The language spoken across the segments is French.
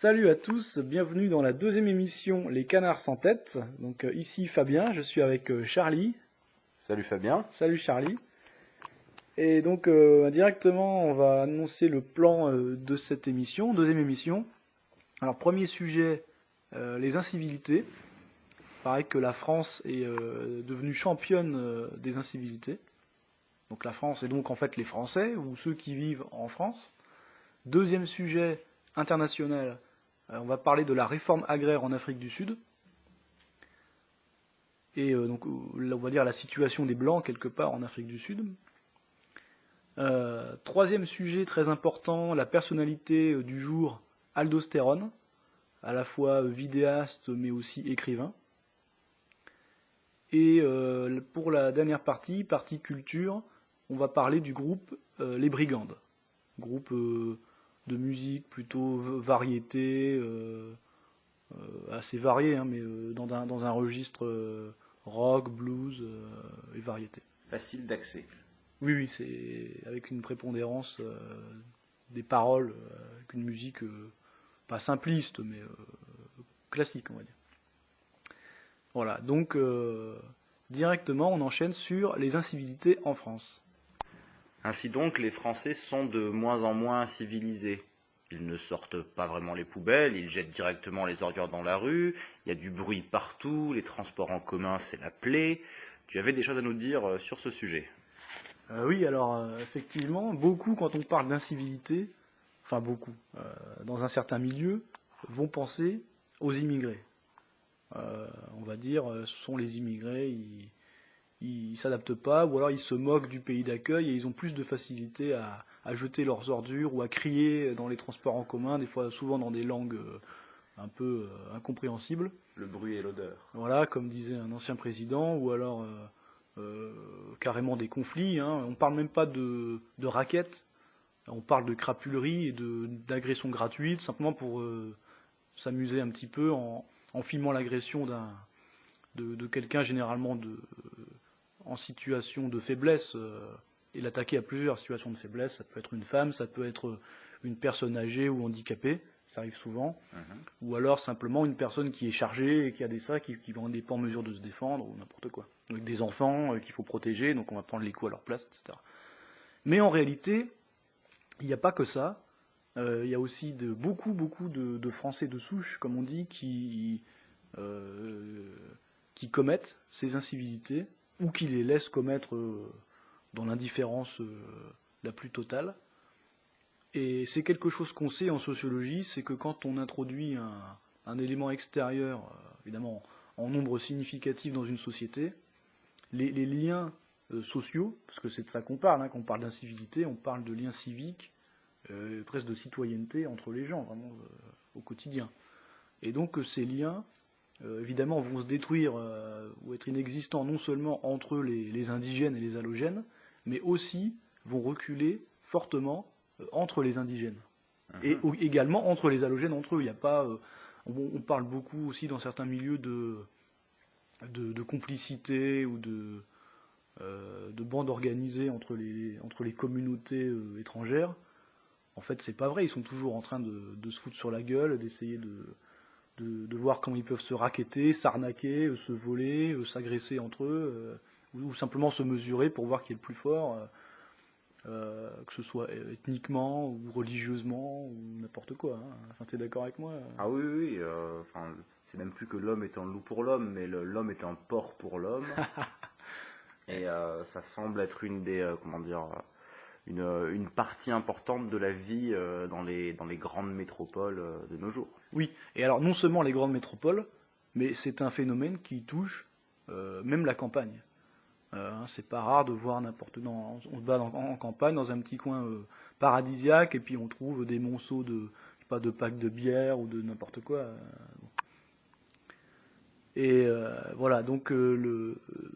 Salut à tous, bienvenue dans la deuxième émission Les Canards sans tête. Donc ici Fabien, je suis avec Charlie. Salut Fabien. Salut Charlie. Et donc directement on va annoncer le plan de cette émission, deuxième émission. Alors premier sujet, les incivilités. Il paraît que la France est devenue championne des incivilités. Donc la France est donc en fait les Français ou ceux qui vivent en France. Deuxième sujet international, on va parler de la réforme agraire en Afrique du Sud. Et donc là, on va dire la situation des Blancs quelque part en Afrique du Sud. Troisième sujet très important, la personnalité du jour, Aldostérone, à la fois vidéaste mais aussi écrivain. Et pour la dernière partie culture, on va parler du groupe Les Brigandes. Groupe de musique plutôt variété, assez varié, hein, mais dans un registre rock, blues et variété. Facile d'accès. Oui, c'est avec une prépondérance des paroles, avec une musique pas simpliste, mais classique, on va dire. Voilà, donc directement on enchaîne sur les incivilités en France. Ainsi donc, les Français sont de moins en moins civilisés. Ils ne sortent pas vraiment les poubelles, ils jettent directement les ordures dans la rue, il y a du bruit partout, les transports en commun c'est la plaie. Tu avais des choses à nous dire sur ce sujet. Oui, alors effectivement, beaucoup quand on parle d'incivilité, enfin beaucoup, dans un certain milieu, vont penser aux immigrés. On va dire, ce sont les immigrés, ils s'adaptent pas, ou alors ils se moquent du pays d'accueil et ils ont plus de facilité à jeter leurs ordures ou à crier dans les transports en commun, des fois souvent dans des langues un peu incompréhensibles. Le bruit et l'odeur. Voilà, comme disait un ancien président, ou alors carrément des conflits. Hein. On parle même pas de raquettes, on parle de crapulerie et d'agressions gratuites, simplement pour s'amuser un petit peu en filmant l'agression de quelqu'un généralement en situation de faiblesse et l'attaquer à plusieurs situations de faiblesse. Ça peut être une femme, ça peut être une personne âgée ou handicapée, ça arrive souvent, ou alors simplement une personne qui est chargée et qui a des sacs qui n'est pas en mesure de se défendre ou n'importe quoi. Avec des enfants qu'il faut protéger, donc on va prendre les coups à leur place, etc. Mais en réalité, il n'y a pas que ça. Il y a aussi beaucoup de Français de souche, comme on dit, qui commettent ces incivilités ou qui les laissent commettre dans l'indifférence la plus totale. Et c'est quelque chose qu'on sait en sociologie, c'est que quand on introduit un élément extérieur, évidemment en nombre significatif dans une société, les liens sociaux, parce que c'est de ça qu'on parle, hein, quand on parle d'incivilité, on parle de liens civiques, presque de citoyenneté entre les gens, vraiment au quotidien. Et donc ces liens, évidemment, vont se détruire ou être inexistants non seulement entre les indigènes et les allogènes, mais aussi vont reculer fortement entre les indigènes. Et également entre les allogènes entre eux. Il y a pas, on parle beaucoup aussi dans certains milieux de complicité ou de bandes organisées entre les communautés étrangères. En fait, c'est pas vrai. Ils sont toujours en train de se foutre sur la gueule, d'essayer de voir comment ils peuvent se racketter, s'arnaquer, se voler, s'agresser entre eux, ou simplement se mesurer pour voir qui est le plus fort, que ce soit ethniquement ou religieusement ou n'importe quoi. Hein. Enfin, t'es d'accord avec moi Ah oui, oui, c'est même plus que l'homme est un loup pour l'homme, mais l'homme est un porc pour l'homme. Et ça semble être une des, une partie importante de la vie dans les grandes métropoles de nos jours. Oui, et alors non seulement les grandes métropoles, mais c'est un phénomène qui touche même la campagne. C'est pas rare de voir on se bat en campagne dans un petit coin paradisiaque et puis on trouve des monceaux de packs de bière ou de n'importe quoi. Et voilà, donc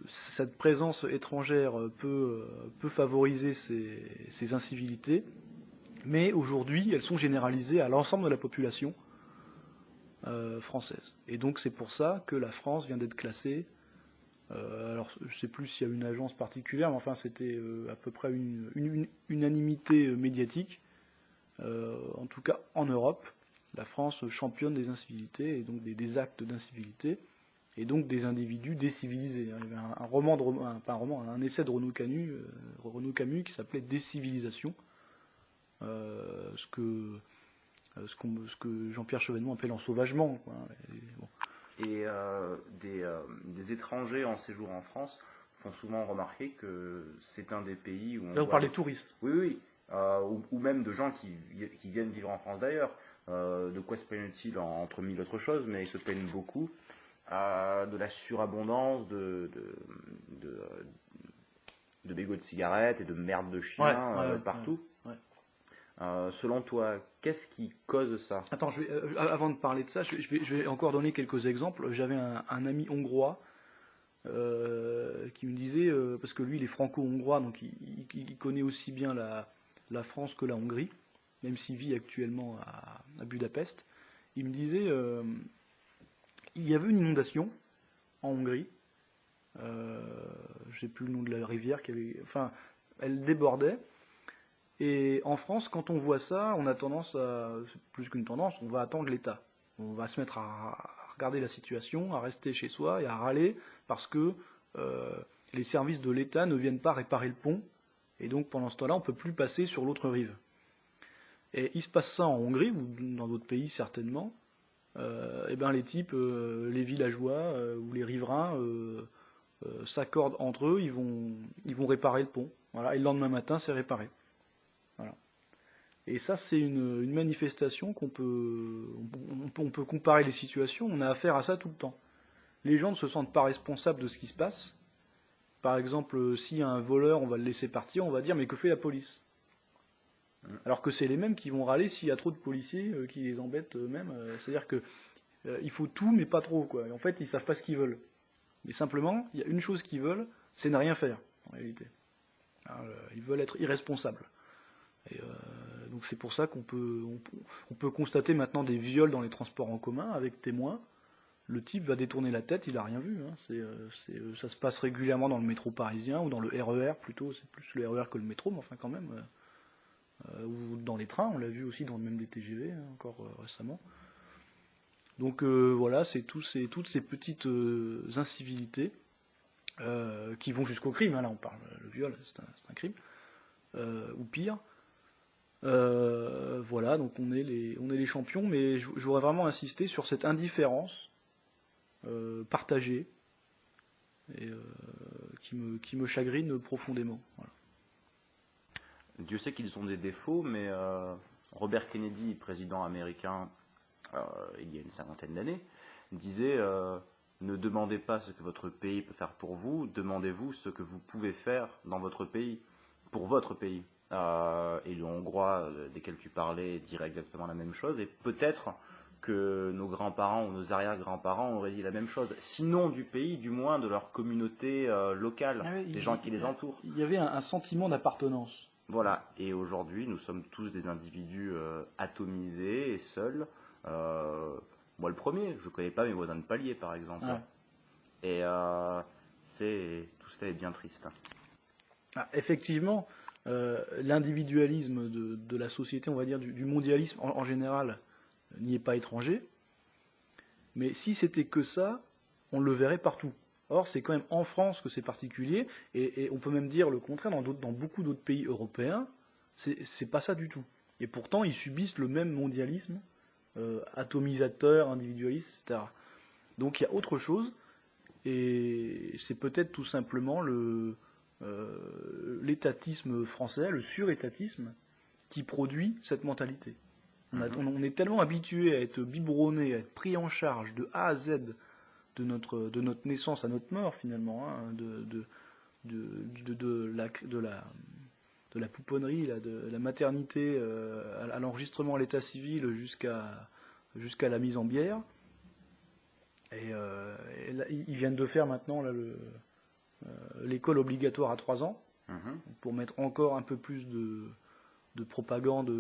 cette présence étrangère peut favoriser ces incivilités, mais aujourd'hui elles sont généralisées à l'ensemble de la population française. Et donc c'est pour ça que la France vient d'être classée. Alors je ne sais plus s'il y a une agence particulière, mais enfin c'était à peu près une unanimité médiatique, en tout cas en Europe, La France championne des incivilités, et donc des actes d'incivilité, et donc des individus décivilisés. Il y avait un essai de Renaud Camus qui s'appelait Décivilisation, ce que Jean-Pierre Chevènement appelle l'ensauvagement, quoi. Et des étrangers en séjour en France font souvent remarquer que c'est un des pays où Là, on parle des touristes. Oui. Ou même de gens qui viennent vivre en France d'ailleurs. De quoi se plaignent-ils entre mille autres choses, mais ils se plaignent beaucoup de la surabondance de bégots de cigarettes et de merde de chiens partout. Ouais. Selon toi, qu'est-ce qui cause ça? Attends, avant de parler de ça, je vais encore donner quelques exemples. J'avais un ami hongrois qui me disait, parce que lui il est franco-hongrois, donc il connaît aussi bien la France que la Hongrie, même s'il vit actuellement à Budapest. Il me disait, il y avait une inondation en Hongrie, je sais plus le nom de la rivière, elle débordait. Et en France, quand on voit ça, on a tendance c'est plus qu'une tendance, on va attendre l'État. On va se mettre à regarder la situation, à rester chez soi et à râler parce que les services de l'État ne viennent pas réparer le pont. Et donc pendant ce temps-là, on ne peut plus passer sur l'autre rive. Et il se passe ça en Hongrie, ou dans d'autres pays certainement. Et ben les types, les villageois ou les riverains s'accordent entre eux, ils vont réparer le pont. Voilà, et le lendemain matin, c'est réparé. Voilà. Et ça, c'est une manifestation on peut comparer les situations, on a affaire à ça tout le temps. Les gens ne se sentent pas responsables de ce qui se passe. Par exemple, s'il y a un voleur, on va le laisser partir, on va dire mais que fait la police? Alors que c'est les mêmes qui vont râler s'il y a trop de policiers qui les embêtent eux-mêmes. C'est-à-dire que il faut tout mais pas trop, quoi. Et en fait, ils savent pas ce qu'ils veulent. Mais simplement, il y a une chose qu'ils veulent, c'est ne rien faire, en réalité. Alors, ils veulent être irresponsables. Et donc c'est pour ça qu'on peut constater maintenant des viols dans les transports en commun avec témoins. Le type va détourner la tête, il a rien vu. Ça se passe régulièrement dans le métro parisien ou dans le RER plutôt. C'est plus le RER que le métro, mais enfin quand même. Ou dans les trains, on l'a vu aussi dans même des TGV encore récemment. Donc voilà, c'est toutes ces petites incivilités qui vont jusqu'au crime. Là on parle, le viol, c'est un crime, ou pire. Voilà, donc on est les champions, mais je voudrais vraiment insister sur cette indifférence partagée et qui me chagrine profondément. Voilà. Dieu sait qu'ils ont des défauts, mais Robert Kennedy, président américain, il y a une cinquantaine d'années, disait ne demandez pas ce que votre pays peut faire pour vous, demandez-vous ce que vous pouvez faire dans votre pays, pour votre pays. Et le Hongrois desquels tu parlais dirait exactement la même chose, et peut-être que nos grands-parents ou nos arrière-grands-parents auraient dit la même chose, sinon du pays, du moins de leur communauté locale, des gens qui les entourent. Il y avait un sentiment d'appartenance. Voilà, et aujourd'hui nous sommes tous des individus atomisés et seuls. Moi le premier, je ne connais pas mes voisins de palier par exemple. Ouais. Et tout cela est bien triste. Effectivement, l'individualisme de la société, on va dire du mondialisme en général, n'y est pas étranger. Mais si c'était que ça, on le verrait partout. Or, c'est quand même en France que c'est particulier, et on peut même dire le contraire, dans beaucoup d'autres pays européens, c'est pas ça du tout. Et pourtant, ils subissent le même mondialisme, atomisateur, individualiste, etc. Donc il y a autre chose, et c'est peut-être tout simplement l'étatisme français, le surétatisme, qui produit cette mentalité. On est tellement habitué à être biberonné, à être pris en charge de A à Z de notre naissance à notre mort finalement, de la pouponnerie, de la maternité à l'enregistrement à l'état civil jusqu'à la mise en bière. Et là, ils viennent de faire maintenant l'école obligatoire à 3 ans pour mettre encore un peu plus de propagande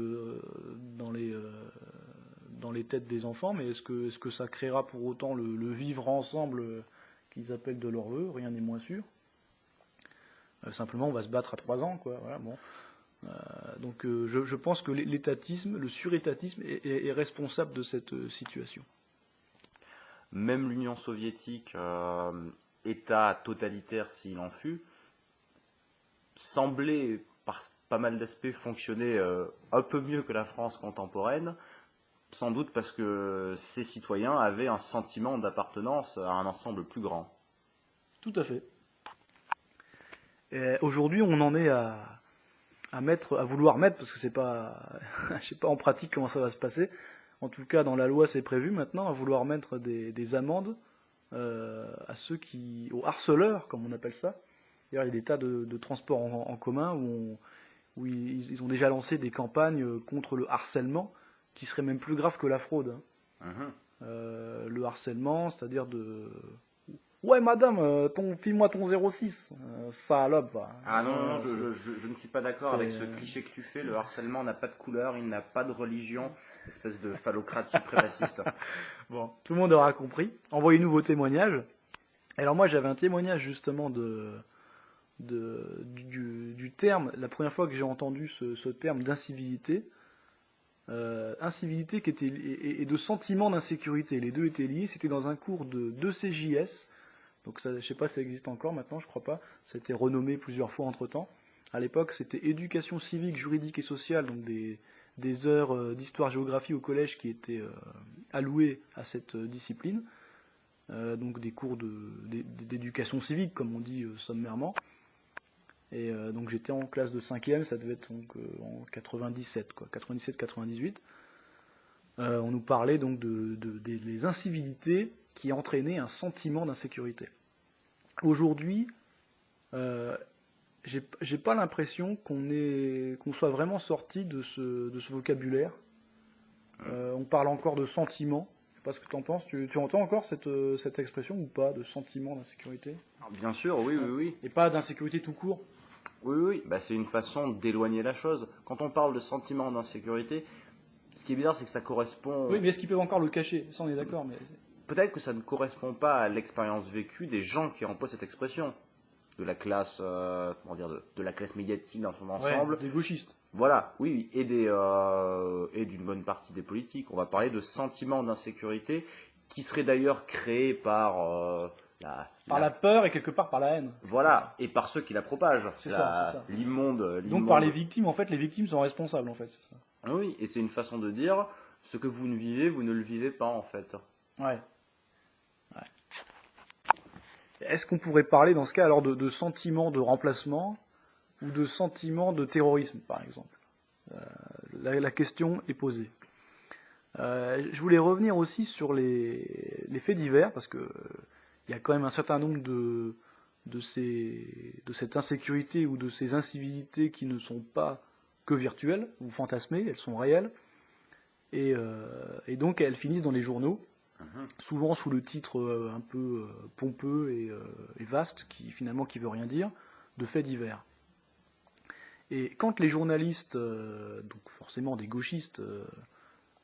dans les têtes des enfants, mais est-ce que ça créera pour autant le vivre ensemble qu'ils appellent de leur vœu? Rien n'est moins sûr. Simplement, on va se battre à 3 ans, quoi. Voilà, bon. Donc je pense que l'étatisme, le surétatisme est responsable de cette situation. Même l'Union soviétique, État totalitaire s'il en fut, semblait par pas mal d'aspects fonctionner un peu mieux que la France contemporaine, sans doute parce que ses citoyens avaient un sentiment d'appartenance à un ensemble plus grand. Tout à fait. Aujourd'hui, on en est à vouloir mettre, parce que c'est pas, je sais pas en pratique comment ça va se passer. En tout cas, dans la loi, c'est prévu maintenant, à vouloir mettre des amendes à ceux aux harceleurs, comme on appelle ça. D'ailleurs, il y a des tas de transports en commun où ils ont déjà lancé des campagnes contre le harcèlement, qui serait même plus grave que la fraude. Le harcèlement, c'est-à-dire Ouais, madame, file-moi ton 06, salope. Ah non, je ne suis pas d'accord avec ce cliché que tu fais. Le harcèlement n'a pas de couleur, il n'a pas de religion, espèce de phallocrate suprémaciste. Bon, tout le monde aura compris. Envoyez-nous vos témoignages. Alors moi, j'avais un témoignage justement du terme, la première fois que j'ai entendu ce terme d'incivilité. Incivilité et de sentiment d'insécurité. Les deux étaient liés. C'était dans un cours de CJS. Donc ça, je ne sais pas si ça existe encore maintenant, je crois pas. Ça a été renommé plusieurs fois entre-temps. À l'époque, c'était éducation civique, juridique et sociale, donc des heures d'histoire-géographie au collège qui étaient allouées à cette discipline. Donc des cours d'éducation civique, comme on dit sommairement. Et donc j'étais en classe de 5e, ça devait être donc, en 97, quoi, 97-98. On nous parlait donc des incivilités qui entraînait un sentiment d'insécurité. Aujourd'hui, j'ai pas l'impression qu'on soit vraiment sorti de ce vocabulaire. On parle encore de sentiment. Je sais pas ce que tu en penses. Tu entends encore cette expression ou pas, de sentiment d'insécurité? Bien sûr, oui. Et pas d'insécurité tout court? Oui. Bah, c'est une façon d'éloigner la chose. Quand on parle de sentiment d'insécurité, ce qui est bizarre, c'est que ça correspond... Oui, mais est-ce qu'ils peuvent encore le cacher? Ça, on est d'accord, mais... Peut-être que ça ne correspond pas à l'expérience vécue des gens qui emploient cette expression, de la classe, de la classe médiatique dans son ensemble. Ouais, des gauchistes. Voilà, oui, et d'une bonne partie des politiques. On va parler de sentiment d'insécurité qui serait d'ailleurs créé par la peur et quelque part par la haine. Voilà, et par ceux qui la propagent. C'est ça. L'immonde. Donc par les victimes, en fait, les victimes sont responsables, en fait, c'est ça. Oui, et c'est une façon de dire ce que vous ne vivez, vous ne le vivez pas, en fait. Ouais. Est-ce qu'on pourrait parler dans ce cas alors de sentiment de remplacement ou de sentiment de terrorisme, par exemple? La question est posée. Je voulais revenir aussi sur les faits divers, parce que il y a quand même un certain nombre de cette insécurité ou de ces incivilités qui ne sont pas que virtuelles ou fantasmées, elles sont réelles. Et donc elles finissent dans les journaux, souvent sous le titre un peu pompeux et vaste, qui veut rien dire, de faits divers. Et quand les journalistes, donc forcément des gauchistes,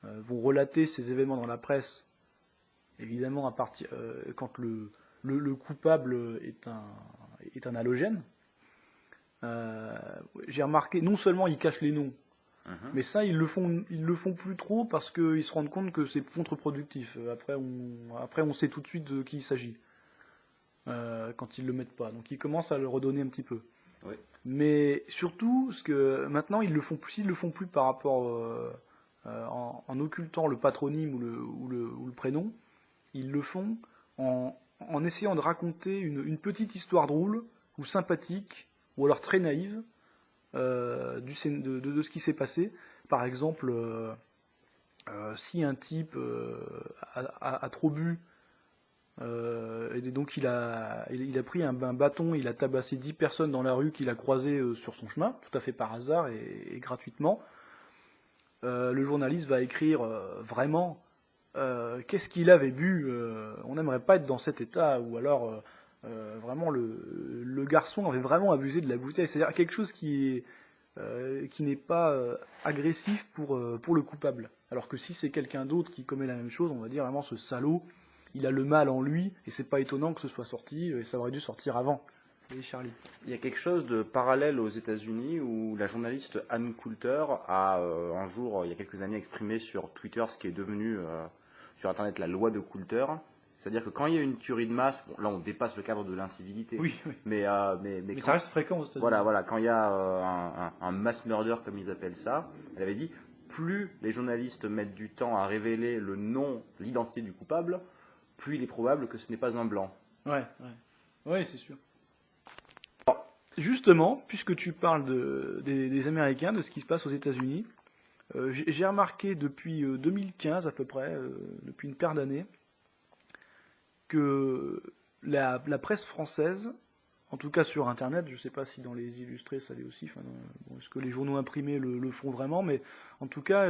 vont relater ces événements dans la presse, évidemment quand le coupable est un halogène, j'ai remarqué, non seulement ils cachent les noms, mais ça, ils le font plus trop parce qu'ils se rendent compte que c'est contre-productif. Après, on sait tout de suite de qui il s'agit quand ils le mettent pas. Donc, ils commencent à le redonner un petit peu. Oui. Mais surtout, ce que maintenant, ils le font plus par rapport en occultant le patronyme ou le prénom. Ils le font en essayant de raconter une petite histoire drôle ou sympathique ou alors très naïve. De ce qui s'est passé. Par exemple, si un type a trop bu, et donc il a pris un bâton, il a tabassé 10 personnes dans la rue qu'il a croisées sur son chemin, tout à fait par hasard et gratuitement, le journaliste va écrire vraiment qu'est-ce qu'il avait bu, on n'aimerait pas être dans cet état, ou alors... vraiment le garçon avait vraiment abusé de la bouteille, c'est-à-dire quelque chose qui n'est pas agressif pour le coupable, alors que si c'est quelqu'un d'autre qui commet la même chose, on va dire vraiment ce salaud, il a le mal en lui et c'est pas étonnant que ce soit sorti et ça aurait dû sortir avant. et Charlie. Il y a quelque chose de parallèle aux États-Unis où la journaliste Ann Coulter a un jour, il y a quelques années, exprimé sur Twitter ce qui est devenu sur Internet la loi de Coulter. C'est-à-dire que quand il y a une tuerie de masse, bon, là on dépasse le cadre de l'incivilité, Oui, oui. mais Mais ça reste fréquent aux États-Unis. voilà, quand il y a un mass murder comme ils appellent ça, elle avait dit plus les journalistes mettent du temps à révéler le nom, l'identité du coupable, plus il est probable que ce n'est pas un blanc. Ouais, c'est sûr. Alors, justement, puisque tu parles des Américains, de ce qui se passe aux États-Unis, j'ai remarqué depuis 2015 à peu près, depuis une paire d'années, que la presse française, en tout cas sur Internet, je ne sais pas si dans les illustrés ça l'est aussi, enfin, bon, est-ce que les journaux imprimés le font vraiment, mais en tout cas,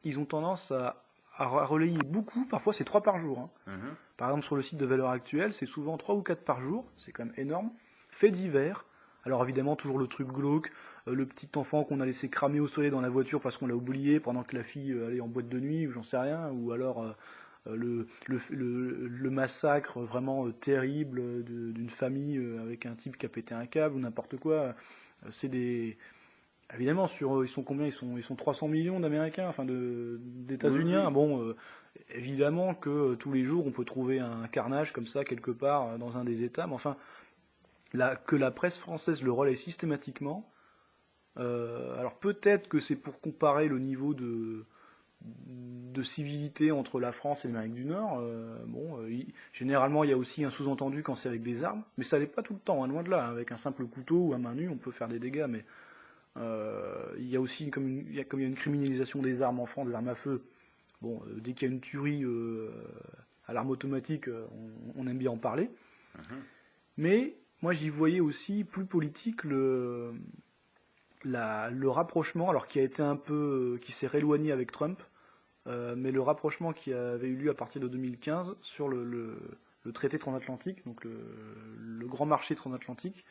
ils ont tendance à relayer beaucoup, parfois c'est 3 par jour. Hein. Par exemple sur le site de Valeurs Actuelles, c'est souvent 3 ou 4 par jour, c'est quand même énorme. Faits divers, alors évidemment toujours le truc glauque, le petit enfant qu'on a laissé cramer au soleil dans la voiture parce qu'on l'a oublié pendant que la fille allait en boîte de nuit, ou j'en sais rien, ou alors le massacre vraiment terrible d'une famille avec un type qui a pété un câble ou n'importe quoi. C'est des... Évidemment, ils sont combien? Ils sont 300 millions d'Américains, enfin d'États-Uniens. Oui. Bon, évidemment que tous les jours on peut trouver un carnage comme ça quelque part dans un des États, mais enfin, que la presse française le relaie systématiquement. Alors peut-être que c'est pour comparer le niveau de civilité entre la France et l'Amérique du Nord. Généralement, il y a aussi un sous-entendu quand c'est avec des armes, mais ça n'est pas tout le temps, hein, loin de là. Avec un simple couteau ou à main nue, on peut faire des dégâts, mais il y a aussi, comme il y a une criminalisation des armes en France, des armes à feu, bon, dès qu'il y a une tuerie à l'arme automatique, on aime bien en parler. Mais moi, j'y voyais aussi plus politique le rapprochement, alors qui a été un peu, qui s'est rééloigné avec Trump, mais le rapprochement qui avait eu lieu à partir de 2015 sur le traité transatlantique, donc le grand marché transatlantique,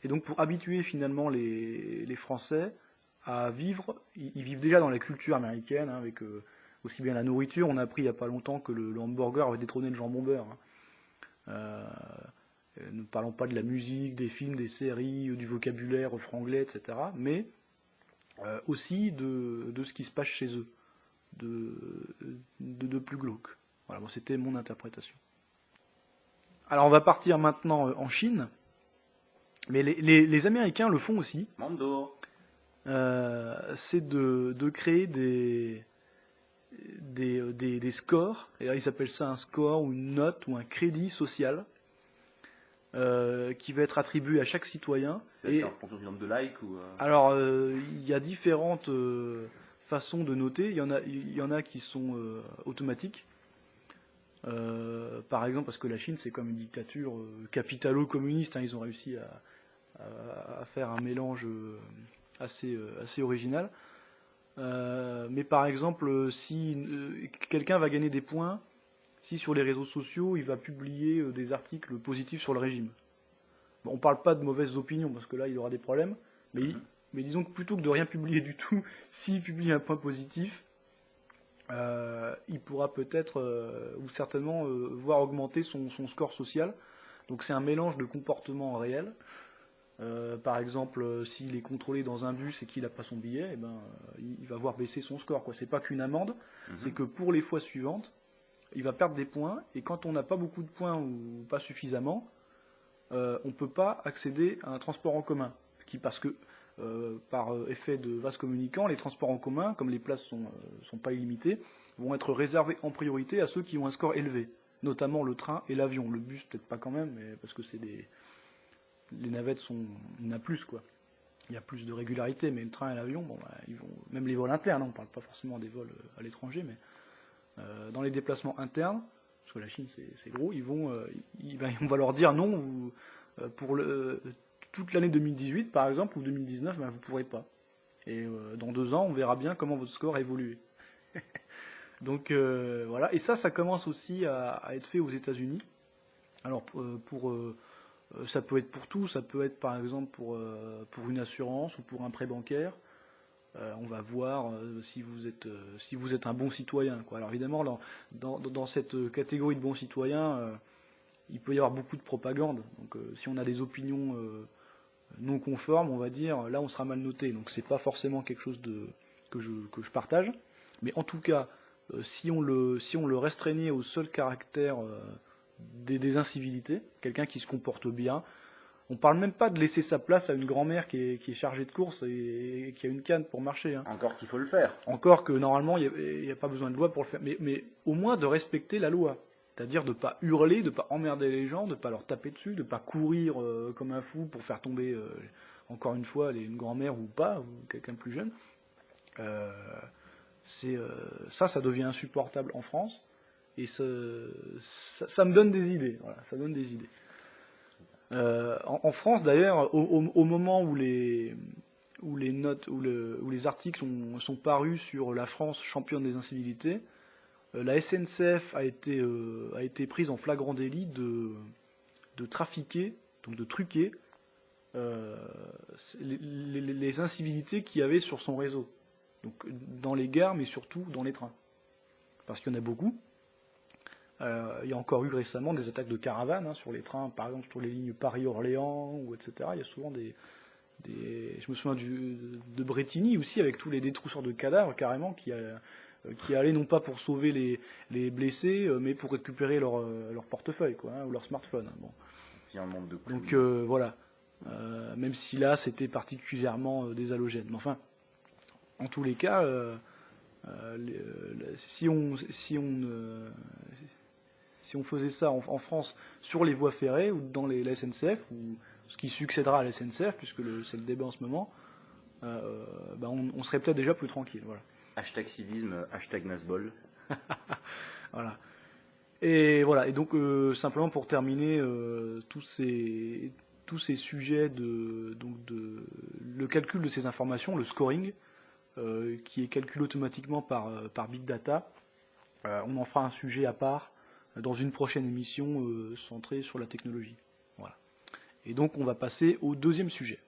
et donc pour habituer finalement les Français à vivre, ils vivent déjà dans la culture américaine, hein, avec aussi bien la nourriture. On a appris il n'y a pas longtemps que le hamburger avait détrôné le jambon beurre. Hein. Ne parlons pas de la musique, des films, des séries, du vocabulaire franglais, etc. Mais aussi de ce qui se passe chez eux, de plus glauque. Voilà, bon, c'était mon interprétation. Alors on va partir maintenant en Chine, mais les Américains le font aussi. Mando. C'est de créer des scores, et là, ils appellent ça un score ou une note ou un crédit social. Qui va être attribué à chaque citoyen. C'est en fonction du nombre de likes ou Alors, il y a différentes façons de noter. Il y en a qui sont automatiques. Par exemple, parce que la Chine, c'est comme une dictature capitalo-communiste. Hein, ils ont réussi à faire un mélange assez original. Mais par exemple, si quelqu'un va gagner des points, si sur les réseaux sociaux, il va publier des articles positifs sur le régime. Bon, on ne parle pas de mauvaises opinions, parce que là, il aura des problèmes, mais disons que plutôt que de rien publier du tout, s'il publie un point positif, il pourra peut-être, ou certainement, voir augmenter son score social. Donc c'est un mélange de comportements réels. Par exemple, s'il est contrôlé dans un bus et qu'il n'a pas son billet, eh ben, il va voir baisser son score. C'est pas qu'une amende, c'est que pour les fois suivantes, il va perdre des points, et quand on n'a pas beaucoup de points ou pas suffisamment, on ne peut pas accéder à un transport en commun. Parce que, par effet de vase communicant, les transports en commun, comme les places sont pas illimitées, vont être réservés en priorité à ceux qui ont un score élevé, notamment le train et l'avion. Le bus, peut-être pas quand même, mais parce que les navettes il y en a plus, quoi. Il y a plus de régularité, mais le train et l'avion, bon, ils vont, même les vols internes, on ne parle pas forcément des vols à l'étranger, mais dans les déplacements internes, parce que la Chine c'est gros, on va leur dire non, pour toute l'année 2018 par exemple, ou 2019, vous ne pourrez pas. Et dans 2 ans, on verra bien comment votre score a évolué. Donc voilà, et ça commence aussi à être fait aux États-Unis. Alors ça peut être pour tout, ça peut être par exemple pour une assurance ou pour un prêt bancaire. On va voir si vous êtes un bon citoyen, quoi. Alors évidemment, dans cette catégorie de bons citoyens, il peut y avoir beaucoup de propagande. Donc si on a des opinions non conformes, on va dire, là on sera mal noté. Donc c'est pas forcément quelque chose que je partage. Mais en tout cas, si on le restreignait au seul caractère des incivilités, quelqu'un qui se comporte bien, on parle même pas de laisser sa place à une grand-mère qui est chargée de courses et qui a une canne pour marcher. Hein. Encore qu'il faut le faire. Encore que normalement, il n'y a pas besoin de loi pour le faire. Mais au moins de respecter la loi. C'est-à-dire de ne pas hurler, de ne pas emmerder les gens, de ne pas leur taper dessus, de ne pas courir comme un fou pour faire tomber, encore une fois, une grand-mère ou pas, ou quelqu'un de plus jeune. Ça devient insupportable en France. Et ça me donne des idées. Voilà, ça donne des idées. En France, d'ailleurs, au moment où les articles sont parus sur la France championne des incivilités, la SNCF a été prise en flagrant délit de trafiquer, donc de truquer les incivilités qu'il y avait sur son réseau. Donc dans les gares, mais surtout dans les trains. Parce qu'il y en a beaucoup. Il y a encore eu récemment des attaques de caravanes sur les trains, par exemple sur les lignes Paris-Orléans, ou etc. Il y a souvent je me souviens de Bretigny aussi, avec tous les détrousseurs de cadavres, carrément, qui allaient non pas pour sauver les blessés, mais pour récupérer leur portefeuille, quoi, ou leur smartphone. Bon. Il y a un monde de coups. Donc voilà. Même si là, c'était particulièrement désalogène. Mais enfin, en tous les cas, si on faisait ça en France sur les voies ferrées ou dans la SNCF, ou ce qui succédera à la SNCF, puisque c'est le débat en ce moment, on serait peut-être déjà plus tranquille. Voilà. Hashtag civisme, hashtag Nasbol. Voilà. Et voilà. Et donc simplement pour terminer, tous ces sujets le calcul de ces informations, le scoring, qui est calculé automatiquement par Big Data, on en fera un sujet à part dans une prochaine émission centrée sur la technologie. Voilà. Et donc on va passer au deuxième sujet.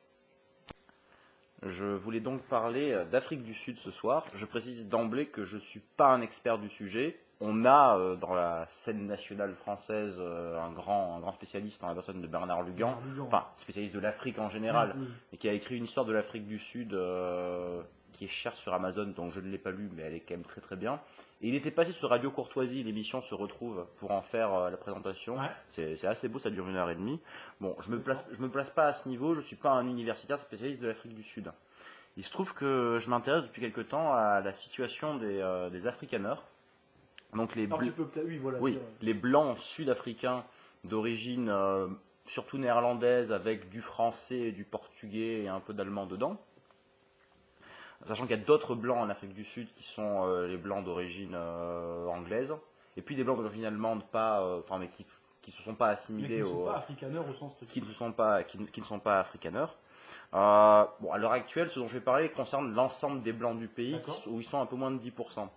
Je voulais donc parler d'Afrique du Sud ce soir. Je précise d'emblée que je ne suis pas un expert du sujet. On a dans la scène nationale française un grand spécialiste en la personne de Bernard Lugan, enfin spécialiste de l'Afrique en général, et qui a écrit une histoire de l'Afrique du Sud qui est chère sur Amazon, donc je ne l'ai pas lu, mais elle est quand même très très bien. Et il était passé sur Radio Courtoisie, l'émission se retrouve pour en faire la présentation. Ouais. C'est assez beau, ça dure 1h30. Bon, je me place pas à ce niveau, je suis pas un universitaire spécialiste de l'Afrique du Sud. Il se trouve que je m'intéresse depuis quelque temps à la situation des Afrikaners. Donc les blancs sud-africains d'origine surtout néerlandaise, avec du français et du portugais et un peu d'allemand dedans. Sachant qu'il y a d'autres blancs en Afrique du Sud qui sont les blancs d'origine anglaise, et puis des blancs d'origine allemande, mais qui ne se sont pas assimilés qui ne sont pas afrikaners au sens strict. Qui ne sont pas afrikaners. À l'heure actuelle, ce dont je vais parler concerne l'ensemble des blancs du pays, où ils sont un peu moins de 10%.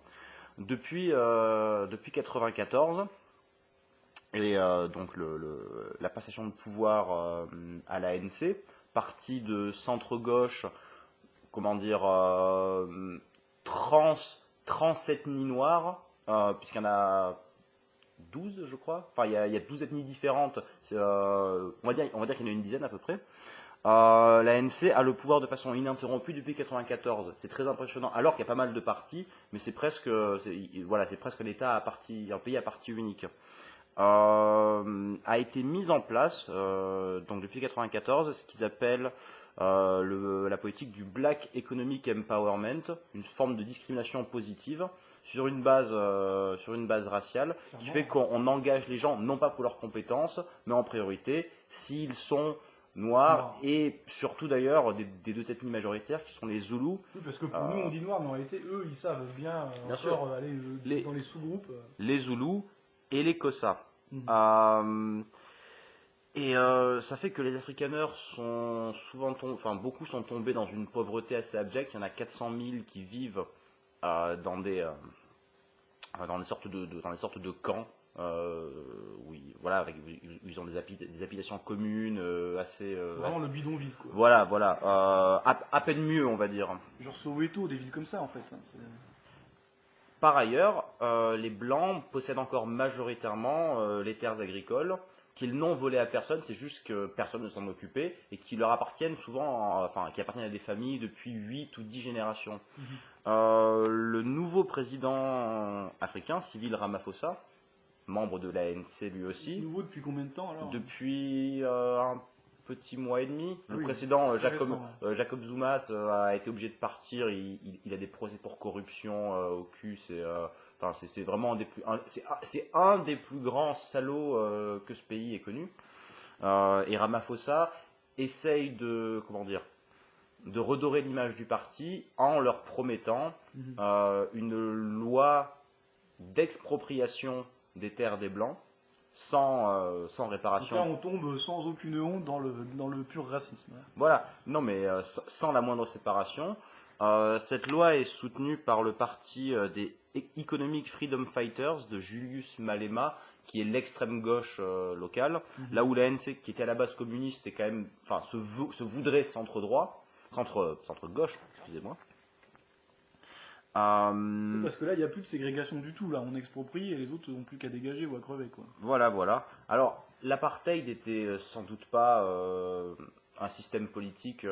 Depuis 1994, et donc la passation de pouvoir à l'ANC, parti de centre-gauche, trans-ethnie noire, puisqu'il y en a 12, je crois. Enfin, il y a 12 ethnies différentes. On va dire qu'il y en a une dizaine à peu près. L'ANC a le pouvoir de façon ininterrompue depuis 1994. C'est très impressionnant. Alors qu'il y a pas mal de partis, mais c'est presque l'État un pays à parti unique. A été mise en place, donc depuis 1994, ce qu'ils appellent la politique du Black Economic Empowerment, une forme de discrimination positive sur une base raciale, qui fait qu'on engage les gens non pas pour leurs compétences, mais en priorité s'ils sont noirs, et surtout d'ailleurs des deux ethnies majoritaires qui sont les Zoulous. Oui, parce que pour nous on dit noir, mais en réalité eux ils savent bien aller dans les sous-groupes. Les Zoulous et les Xhosa. Ça fait que les Afrikaners sont souvent beaucoup sont tombés dans une pauvreté assez abjecte. Il y en a 400 000 qui vivent dans des sortes de camps. Où ils ont des habitations communes assez. Vraiment le bidonville, quoi. Voilà. À peine mieux, on va dire. Genre Soweto, des villes comme ça, en fait. Par ailleurs, les Blancs possèdent encore majoritairement les terres agricoles, qu'ils n'ont volé à personne, c'est juste que personne ne s'en occupait et qui leur appartiennent souvent, qui appartiennent à des familles depuis 8 ou 10 générations. Le nouveau président africain, Cyril Ramaphosa, membre de l'ANC lui aussi. Nouveau depuis combien de temps alors? Depuis un petit mois et demi. Le Oui, précédent, Jacob Zuma, a été obligé de partir. Il a des procès pour corruption au cul. C'est vraiment c'est un des plus grands salauds que ce pays ait connu. Et Ramaphosa essaye de redorer l'image du parti en leur promettant une loi d'expropriation des terres des Blancs sans réparation. Donc là, on tombe sans aucune honte dans le pur racisme. Voilà, non mais sans la moindre séparation. Cette loi est soutenue par le parti des Economic Freedom Fighters de Julius Malema, qui est l'extrême gauche locale, là où l'ANC, qui était à la base communiste, est quand même, se voudrait centre-gauche, excusez-moi. Parce que là, il n'y a plus de ségrégation du tout. Là, on exproprie et les autres n'ont plus qu'à dégager ou à crever, quoi. Voilà. Alors, l'apartheid n'était sans doute pas un système politique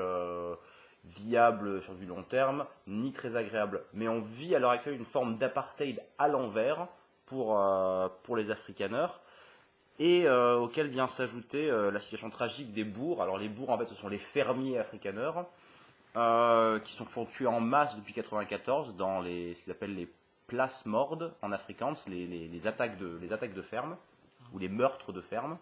viable sur du long terme, ni très agréable. Mais on vit à l'heure actuelle une forme d'apartheid à l'envers pour les Afrikaners, et auquel vient s'ajouter la situation tragique des boers. Alors les boers, en fait, ce sont les fermiers afrikaners, qui sont tués en masse depuis 1994 dans ce qu'ils appellent les places mordes en Afrikaans, les attaques de ferme, ou les meurtres de ferme.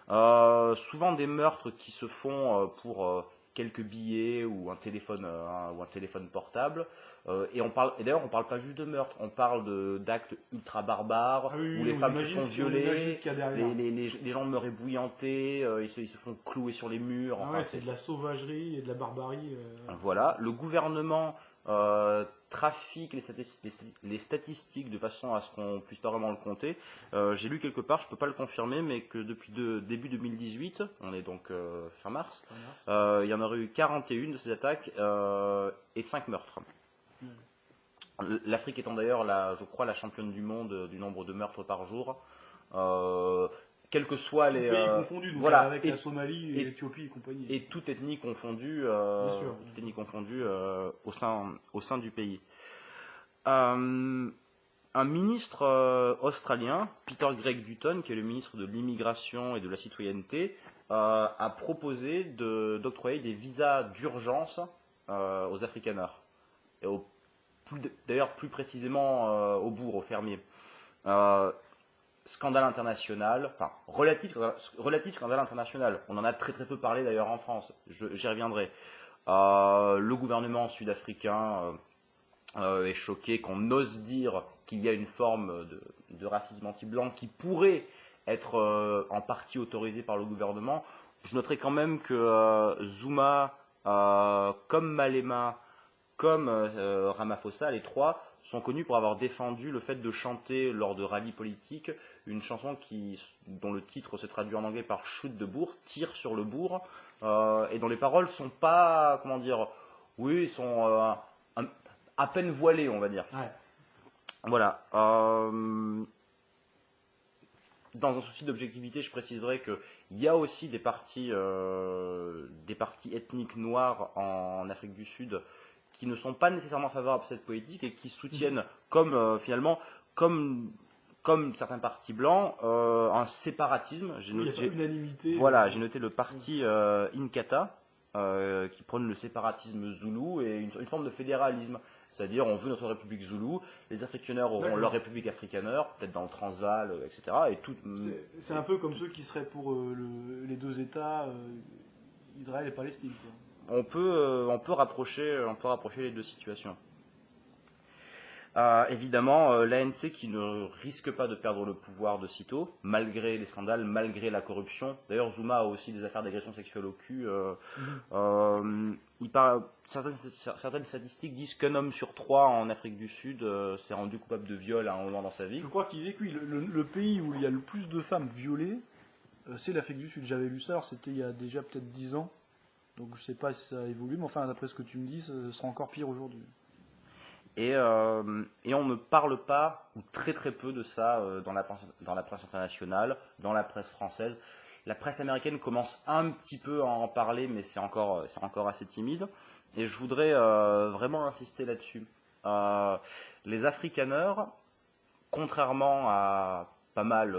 Souvent des meurtres qui se font pour quelques billets ou un téléphone portable. Et d'ailleurs, on parle pas juste de meurtre, on parle d'actes ultra barbares, où les femmes se font violer, les gens meurent ébouillantés, ils se font clouer sur les murs. Ah ouais, c'est de la sauvagerie et de la barbarie. Voilà, le gouvernement trafique les statistiques de façon à ce qu'on puisse pas vraiment le compter. J'ai lu quelque part, je peux pas le confirmer, mais que depuis début 2018, on est donc fin mars, il y en aurait eu 41 de ces attaques et 5 meurtres. L'Afrique étant d'ailleurs, je crois, la championne du monde du nombre de meurtres par jour. Quels que soient les pays confondus, donc avec la Somalie et l'Éthiopie et compagnie. Et toute ethnie confondue, au sein du pays. Un ministre australien, Peter Greg Dutton, qui est le ministre de l'immigration et de la citoyenneté, a proposé d'octroyer des visas d'urgence aux Afrikaners. D'ailleurs, plus précisément aux boers, aux fermiers. Scandale international, relatif scandale international. On en a très très peu parlé d'ailleurs en France, j'y reviendrai. Le gouvernement sud-africain est choqué qu'on ose dire qu'il y a une forme de racisme anti-blanc qui pourrait être en partie autorisée par le gouvernement. Je noterai quand même que Zuma, comme Malema, comme Ramaphosa, les trois, sont connus pour avoir défendu le fait de chanter lors de rallyes politiques une chanson dont le titre se traduit en anglais par Shoot the Boer, tire sur le bourg, et dont les paroles sont pas, sont à peine voilées, on va dire. Ouais. Voilà. Dans un souci d'objectivité, je préciserai qu'il y a aussi des partis ethniques noirs en Afrique du Sud qui ne sont pas nécessairement favorables à cette politique et qui soutiennent, comme certains partis blancs, un séparatisme. Il n'y a pas unanimité. Voilà, j'ai noté le parti Inkatha, qui prône le séparatisme zoulou et une forme de fédéralisme. C'est-à-dire, on veut notre république zoulou, les Afrikaners auront leur république afrikaner, peut-être dans le Transvaal, etc. C'est un peu comme ceux qui seraient pour les deux États, Israël et Palestine, quoi. On peut rapprocher les deux situations. Évidemment, l'ANC qui ne risque pas de perdre le pouvoir de sitôt, malgré les scandales, malgré la corruption. D'ailleurs, Zuma a aussi des affaires d'agression sexuelle au cul. Certaines statistiques disent qu'un homme sur 3 en Afrique du Sud s'est rendu coupable de viol à un moment dans sa vie. Je crois qu'il disait que le pays où il y a le plus de femmes violées, c'est l'Afrique du Sud. J'avais lu ça, alors c'était il y a déjà peut-être 10 ans. Donc je ne sais pas si ça a évolué, mais enfin, d'après ce que tu me dis, ce sera encore pire aujourd'hui. Et on ne parle pas, ou très très peu de ça dans la presse internationale, dans la presse française. La presse américaine commence un petit peu à en parler, mais c'est encore assez timide. Et je voudrais vraiment insister là-dessus. Les afrikaners, contrairement à pas mal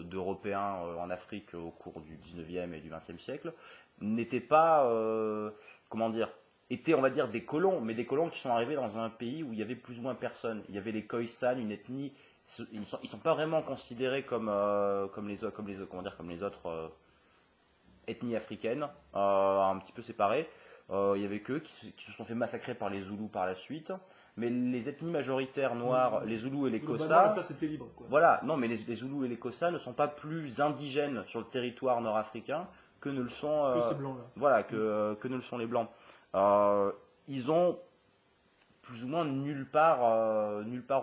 d'Européens en Afrique au cours du 19e et du 20e siècle, n'étaient pas, comment dire, étaient, on va dire, des colons, mais des colons qui sont arrivés dans un pays où il y avait plus ou moins personne. Il y avait les Khoisan, une ethnie, ils sont pas vraiment considérés comme les autres ethnies africaines, un petit peu séparées. Il y avait qu'eux qui se sont fait massacrer par les Zoulous par la suite. Mais les ethnies majoritaires noires, les Zoulous et les Globalement, la Xhosa, place était libre, quoi. voilà, non, mais les Zoulous et les Xhosa ne sont pas plus indigènes sur le territoire nord-africain que ne le sont, Que ces blancs-là. voilà, que ne le sont les blancs. Ils ont plus ou moins nulle part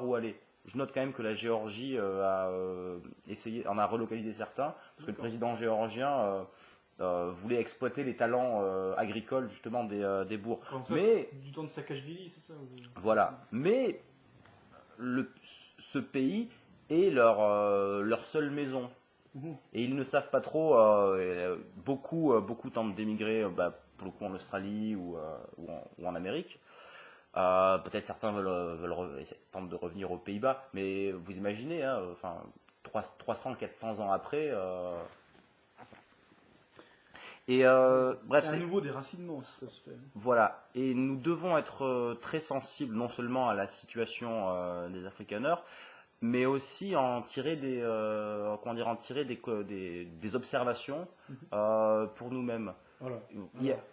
où aller. Je note quand même que la Géorgie en a relocalisé certains, parce que le président géorgien voulait exploiter les talents agricoles justement des bourgs. Mais du temps de Saakashvili, c'est ça voilà. Mais ce pays est leur seule maison. Et ils ne savent pas trop. Beaucoup tentent d'émigrer, pour le coup en Australie ou en Amérique. Peut-être certains tentent de revenir aux Pays-Bas, mais vous imaginez, 300-400 ans après. Bref, c'est à nouveau des racinements, ça se fait. Voilà, et nous devons être très sensibles non seulement à la situation des afrikaners, mais aussi en tirer des observations pour nous-mêmes. Voilà.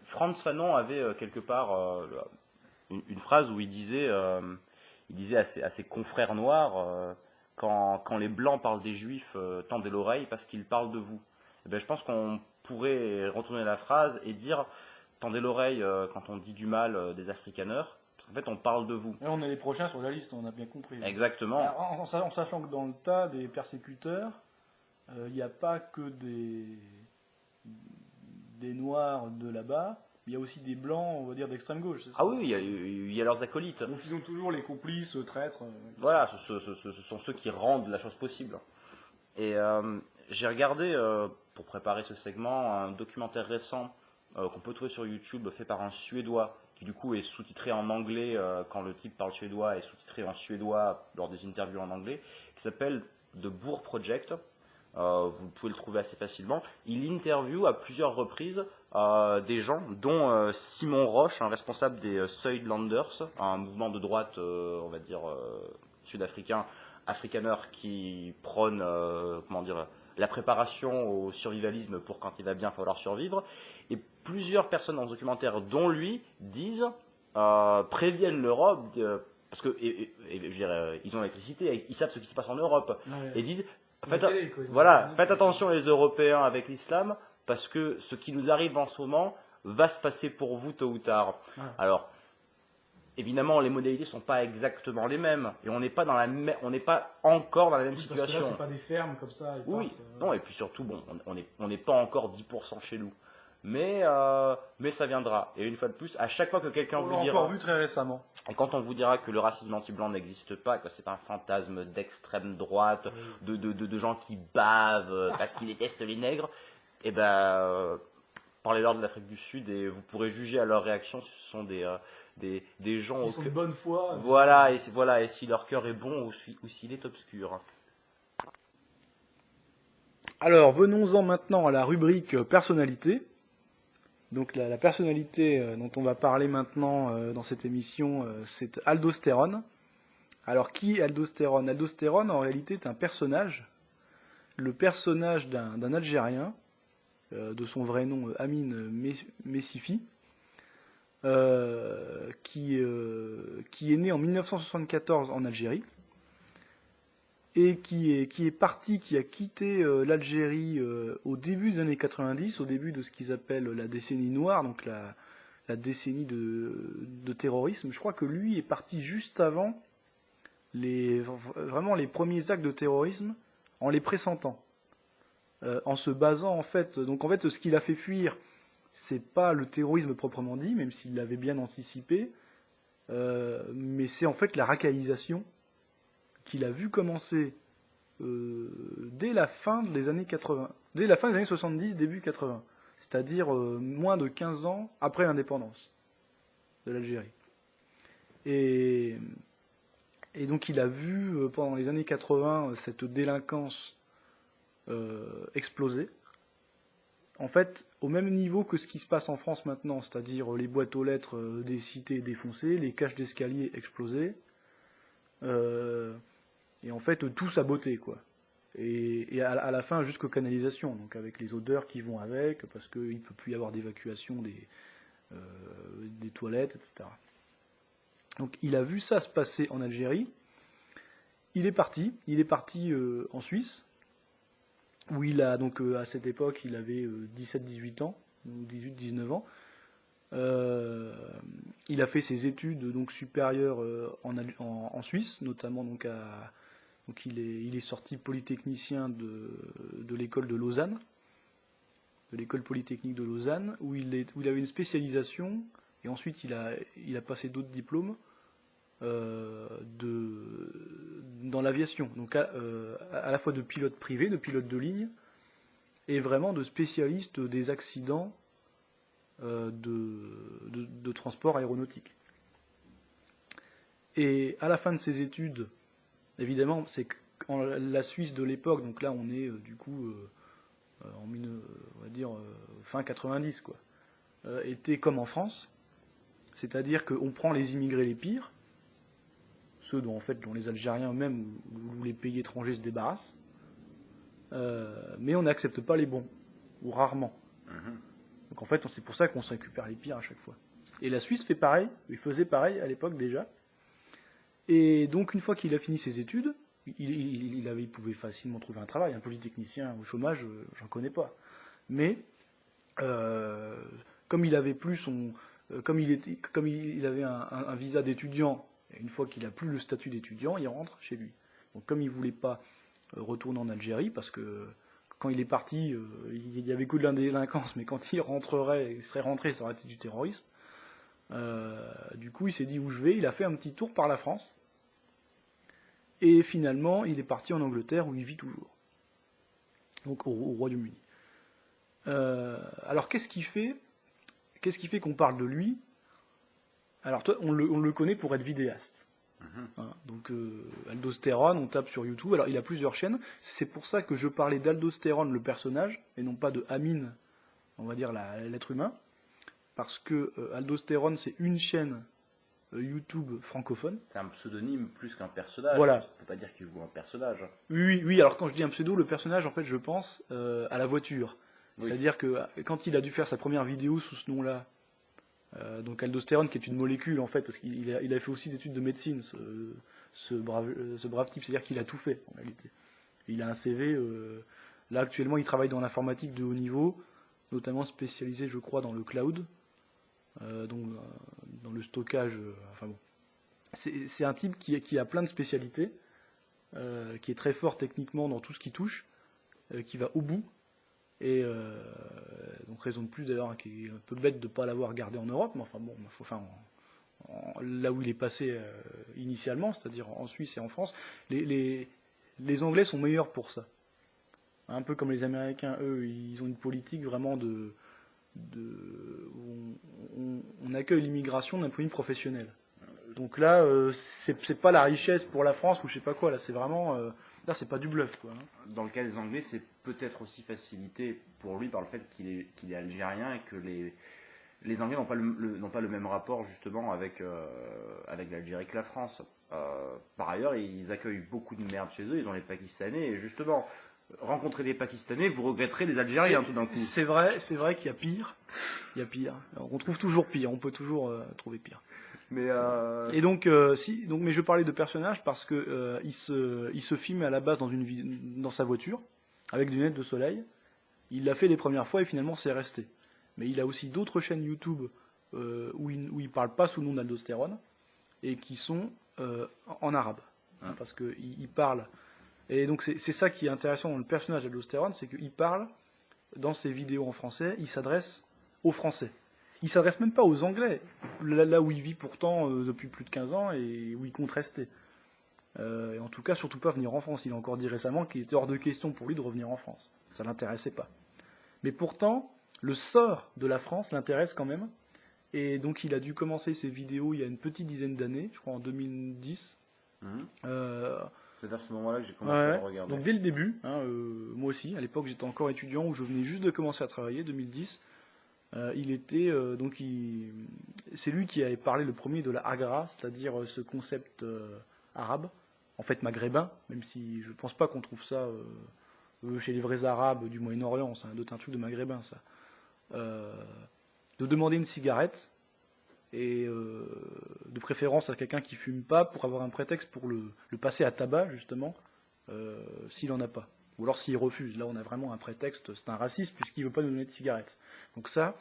Frantz Fanon avait quelque part une phrase où il disait à ses confrères noirs quand les blancs parlent des juifs, tendez l'oreille parce qu'ils parlent de vous. Et je pense qu'on pourrait retourner la phrase et dire tendez l'oreille quand on dit du mal des afrikaners, parce qu'en fait on parle de vous. Et on est les prochains sur la liste, on a bien compris. Exactement. Alors, en sachant que dans le tas des persécuteurs, il n'y a pas que des noirs de là-bas, il y a aussi des blancs, on va dire, d'extrême gauche. C'est ça? Ah oui, il y a leurs acolytes. Donc ils ont toujours les complices, traîtres. Voilà, ce sont ceux qui rendent la chose possible. Et j'ai regardé, pour préparer ce segment, un documentaire récent qu'on peut trouver sur YouTube, fait par un Suédois, qui du coup est sous-titré en anglais quand le type parle suédois, et sous-titré en suédois lors des interviews en anglais, qui s'appelle The Boer Project. Vous pouvez le trouver assez facilement. Il interviewe à plusieurs reprises des gens, dont Simon Roche, un responsable des Suidlanders, un mouvement de droite, on va dire, sud-africain, afrikaner, qui prône la préparation au survivalisme pour quand il va bien falloir survivre. Et plusieurs personnes dans ce documentaire, dont lui, préviennent l'Europe, parce que je veux dire, ils ont l'électricité, ils savent ce qui se passe en Europe, et disent faites attention les Européens avec l'islam, parce que ce qui nous arrive en ce moment va se passer pour vous tôt ou tard. Alors, évidemment, les modalités sont pas exactement les mêmes, et on n'est pas encore dans la même situation. Parce que là, c'est pas des fermes comme ça. Non, et puis surtout, on n'est pas encore 10% chez nous. Mais ça viendra. Et une fois de plus, à chaque fois que quelqu'un vous dira... On l'a encore vu très récemment. Et quand on vous dira que le racisme anti-blanc n'existe pas, que c'est un fantasme d'extrême droite, de gens qui bavent parce qu'ils détestent les nègres, parlez-leur de l'Afrique du Sud et vous pourrez juger à leur réaction si ce sont des gens... Qui sont de bonne foi. Voilà, et si leur cœur est bon ou s'il est obscur. Alors, venons-en maintenant à la rubrique personnalité. Donc la personnalité dont on va parler maintenant dans cette émission, c'est Aldostérone. Alors qui est Aldostérone? Aldostérone, en réalité, est un personnage. Le personnage d'un Algérien, de son vrai nom Amin Messifi, qui est né en 1974 en Algérie, et qui a quitté l'Algérie au début des années 90, au début de ce qu'ils appellent la décennie noire, donc la décennie de terrorisme. Je crois que lui est parti juste avant vraiment les premiers actes de terrorisme, en les pressentant, en se basant en fait ce qui l'a fait fuir, c'est pas le terrorisme proprement dit, même s'il l'avait bien anticipé, mais c'est en fait la racaillisation qu'il a vu commencer dès la fin des années 80, dès la fin des années 70, début 80, c'est-à-dire moins de 15 ans après l'indépendance de l'Algérie. Et donc il a vu pendant les années 80 cette délinquance exploser. En fait, au même niveau que ce qui se passe en France maintenant, c'est-à-dire les boîtes aux lettres des cités défoncées, les cages d'escalier explosées, et en fait tout saboté, quoi. Et à la fin jusqu'aux canalisations, donc avec les odeurs qui vont avec, parce qu'il ne peut plus y avoir d'évacuation des toilettes, etc. Donc il a vu ça se passer en Algérie. Il est parti en Suisse, où il a donc à cette époque il avait 17-18 ans, ou 18-19 ans. Il a fait ses études donc supérieures en Suisse, notamment donc il est sorti polytechnicien de l'école de Lausanne, de l'école polytechnique de Lausanne, où il avait une spécialisation, et ensuite il a passé d'autres diplômes dans l'aviation, donc à la fois de pilote privé, de pilote de ligne, et vraiment de spécialiste des accidents de transport aéronautique. Et à la fin de ses études, évidemment, c'est en la Suisse de l'époque, donc là on est du coup on va dire fin 90, quoi, était comme en France, c'est-à-dire qu'on prend les immigrés les pires, ceux dont les Algériens même ou les pays étrangers se débarrassent, mais on n'accepte pas les bons, ou rarement. Donc en fait, c'est pour ça qu'on se récupère les pires à chaque fois. Et la Suisse fait pareil, il faisait pareil à l'époque déjà. Et donc une fois qu'il a fini ses études, il pouvait facilement trouver un travail. Un polytechnicien au chômage, j'en connais pas. Mais comme il avait plus comme il avait un visa d'étudiant, et une fois qu'il a plus le statut d'étudiant, il rentre chez lui. Donc comme il voulait pas retourner en Algérie, parce que quand il est parti, il y avait que de la délinquance, mais quand il serait rentré, ça aurait été du terrorisme. Du coup, il s'est dit où je vais. Il a fait un petit tour par la France. Et finalement, il est parti en Angleterre, où il vit toujours. Donc au Royaume-Uni. Alors qu'est-ce qui fait qu'on parle de lui? Alors toi, on le connaît pour être vidéaste. Hein, donc Aldostérone, on tape sur YouTube. Alors il a plusieurs chaînes. C'est pour ça que je parlais d'Aldostérone, le personnage, et non pas de Amine, on va dire l'être humain. Parce que Aldostérone, c'est une chaîne YouTube francophone. C'est un pseudonyme plus qu'un personnage. Voilà. On ne peut pas dire qu'il joue un personnage. Oui. Alors quand je dis un pseudo, le personnage, en fait, je pense à la voiture. Oui. C'est-à-dire que quand il a dû faire sa première vidéo sous ce nom-là, donc aldostérone, qui est une molécule en fait, parce qu'il a fait aussi des études de médecine, ce brave type, c'est-à-dire qu'il a tout fait en réalité. Il a un CV. Là actuellement, il travaille dans l'informatique de haut niveau, notamment spécialisé, je crois, dans le cloud. Donc dans le stockage, enfin bon. C'est un type qui a plein de spécialités, qui est très fort techniquement dans tout ce qui touche, qui va au bout, et donc raison de plus d'ailleurs, qui est un peu bête de ne pas l'avoir gardé en Europe, mais enfin bon, là où il est passé initialement, c'est-à-dire en Suisse et en France, les Anglais sont meilleurs pour ça. Un peu comme les Américains, eux, ils ont une politique vraiment on accueille l'immigration d'un point de vue professionnel. Donc là, c'est pas la richesse pour la France ou je sais pas quoi. Là, c'est vraiment, là, c'est pas du bluff, quoi. Dans le cas des Anglais, c'est peut-être aussi facilité pour lui par le fait qu'il est algérien et que les Anglais n'ont pas le même rapport justement avec l'Algérie que la France. Par ailleurs, ils accueillent beaucoup de merde chez eux. Ils ont les Pakistanais et justement. Rencontrer des Pakistanais, vous regretterez les Algériens tout d'un coup. C'est vrai qu'il y a pire. Il y a pire. Alors, on trouve toujours pire. On peut toujours trouver pire. Mais Et donc, mais je parlais de personnage parce que il se filme à la base dans sa voiture avec des lunettes de soleil. Il l'a fait les premières fois et finalement c'est resté. Mais il a aussi d'autres chaînes YouTube où il parle pas sous le nom d'aldostérone et qui sont en arabe, parce que il parle. Et donc c'est ça qui est intéressant dans le personnage d'aldostérone, c'est qu'il parle dans ses vidéos en français, il s'adresse aux Français. Il s'adresse même pas aux Anglais, là où il vit pourtant depuis plus de 15 ans et où il compte rester. Et en tout cas, surtout pas venir en France. Il a encore dit récemment qu'il était hors de question pour lui de revenir en France. Ça l'intéressait pas. Mais pourtant, le sort de la France l'intéresse quand même. Et donc il a dû commencer ses vidéos il y a une petite dizaine d'années, je crois en 2010. C'est vers ce moment-là que j'ai commencé à le regarder. Donc dès le début, moi aussi, à l'époque j'étais encore étudiant où je venais juste de commencer à travailler, 2010. Il était c'est lui qui avait parlé le premier de la Agra, c'est-à-dire ce concept arabe, en fait maghrébin, même si je pense pas qu'on trouve ça chez les vrais Arabes du Moyen-Orient, c'est un truc de maghrébin ça. De demander une cigarette et de préférence à quelqu'un qui fume pas pour avoir un prétexte pour le passer à tabac justement s'il en a pas. Ou alors s'il refuse, là on a vraiment un prétexte, c'est un raciste puisqu'il veut pas nous donner de cigarettes. Donc ça,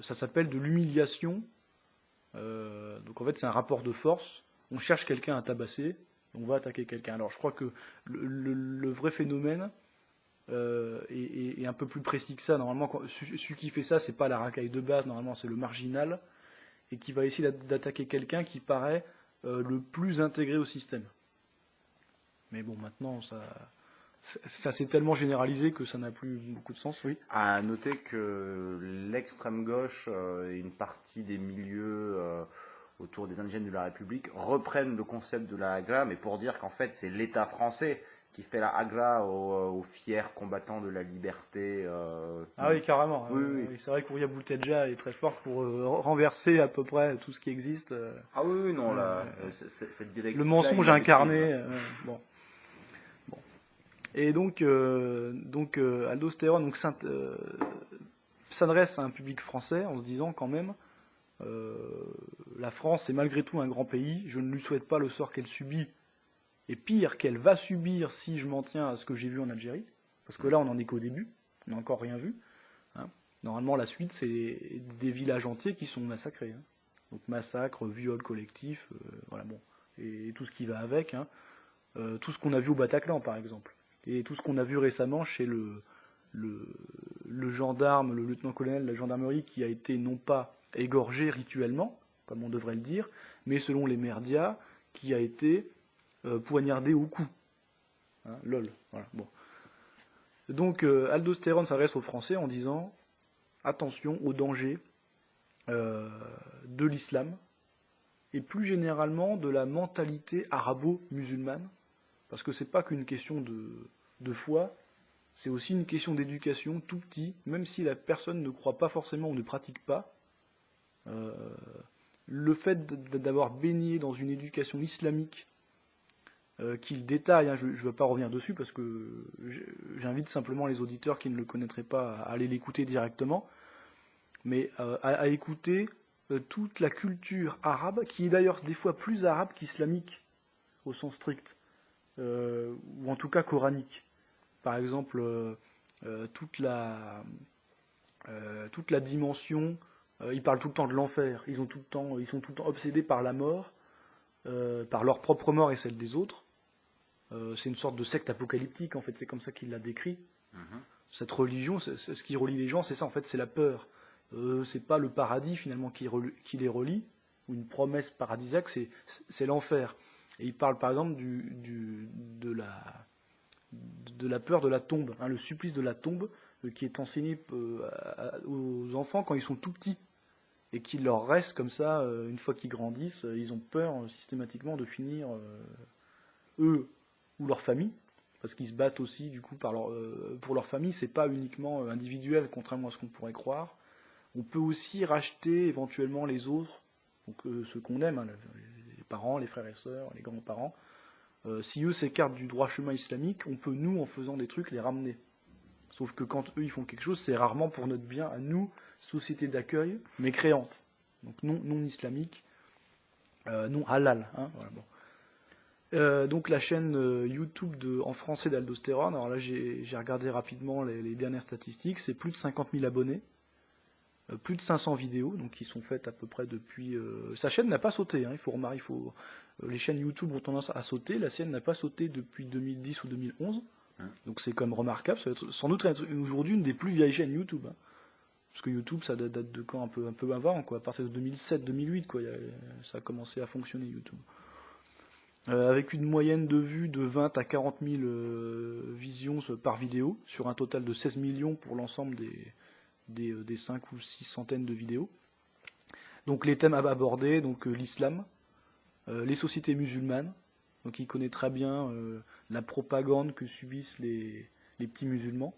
ça s'appelle de l'humiliation. Donc en fait c'est un rapport de force. On cherche quelqu'un à tabasser, on va attaquer quelqu'un. Alors je crois que le vrai phénomène est un peu plus précis que ça. Normalement, celui qui fait ça, c'est pas la racaille de base. Normalement, c'est le marginal et qui va essayer d'attaquer quelqu'un qui paraît le plus intégré au système. Mais bon, maintenant, ça s'est tellement généralisé que ça n'a plus beaucoup de sens, oui. À noter que l'extrême gauche et une partie des milieux autour des indigènes de la République reprennent le concept de la Agra, mais pour dire qu'en fait, c'est l'État français qui fait la Agra aux fiers combattants de la liberté. Ah oui, carrément. Oui. C'est vrai qu'Ouria Boultedja est très fort pour renverser à peu près tout ce qui existe. Ah oui, non, cette directive. Le mensonge incarné. Bon. Et donc Aldosteron s'adresse à un public français en se disant quand même, la France est malgré tout un grand pays, je ne lui souhaite pas le sort qu'elle subit, et pire qu'elle va subir si je m'en tiens à ce que j'ai vu en Algérie, parce que là on n'en est qu'au début, on n'a encore rien vu. Hein. Normalement la suite c'est des villages entiers qui sont massacrés. Hein. Donc massacre, viol collectif, voilà bon, et tout ce qui va avec, hein. Tout ce qu'on a vu au Bataclan par exemple. Et tout ce qu'on a vu récemment chez le gendarme, le lieutenant-colonel de la gendarmerie qui a été non pas égorgé rituellement, comme on devrait le dire, mais selon les médias, qui a été poignardé au cou. Hein, lol. Voilà, bon. Donc Aldosteron s'adresse aux Français en disant attention au danger de l'islam et plus généralement de la mentalité arabo-musulmane. Parce que c'est pas qu'une question de foi, c'est aussi une question d'éducation tout petit, même si la personne ne croit pas forcément ou ne pratique pas. Le fait d'avoir baigné dans une éducation islamique qu'il détaille, hein, je ne veux pas revenir dessus parce que j'invite simplement les auditeurs qui ne le connaîtraient pas à aller l'écouter directement, mais à écouter toute la culture arabe, qui est d'ailleurs des fois plus arabe qu'islamique au sens strict. Ou en tout cas coranique. Par exemple, toute la dimension, ils parlent tout le temps de l'enfer, ils sont tout le temps obsédés par la mort, par leur propre mort et celle des autres. C'est une sorte de secte apocalyptique, en fait, c'est comme ça qu'il l'a décrit. Cette religion, ce qui relie les gens, c'est ça, en fait, c'est la peur. C'est pas le paradis, finalement, qui les relie, ou une promesse paradisiaque, c'est l'enfer. Et il parle par exemple de la peur de la tombe, hein, le supplice de la tombe qui est enseigné aux enfants quand ils sont tout petits et qui leur reste comme ça une fois qu'ils grandissent. Ils ont peur systématiquement de finir eux ou leur famille, parce qu'ils se battent aussi du coup pour leur famille. C'est pas uniquement individuel, contrairement à ce qu'on pourrait croire. On peut aussi racheter éventuellement les autres, donc ceux qu'on aime. Hein, les parents, les frères et sœurs, les grands-parents, si eux s'écartent du droit chemin islamique, on peut, nous, en faisant des trucs, les ramener. Sauf que quand eux, ils font quelque chose, c'est rarement pour notre bien, à nous, société d'accueil, mais créante. Donc non islamique, non halal. Hein, voilà, bon. Donc la chaîne YouTube en français d'Aldosteron, alors là j'ai regardé rapidement les dernières statistiques, c'est plus de 50 000 abonnés. Plus de 500 vidéos, donc qui sont faites à peu près depuis. Sa chaîne n'a pas sauté. Hein, il faut remarquer, les chaînes YouTube ont tendance à sauter. La sienne n'a pas sauté depuis 2010 ou 2011. Donc c'est quand même remarquable. Ça va sans doute être aujourd'hui une des plus vieilles chaînes YouTube. Hein. Parce que YouTube, ça date de quand, un peu avant, quoi. À partir de 2007-2008, quoi. Ça a commencé à fonctionner, YouTube. Avec une moyenne de vues de 20 à 40 000 visions par vidéo, sur un total de 16 millions pour l'ensemble des 5 ou 6 centaines de vidéos. Donc les thèmes abordés, donc l'islam, les sociétés musulmanes, donc il connaît très bien la propagande que subissent les petits musulmans.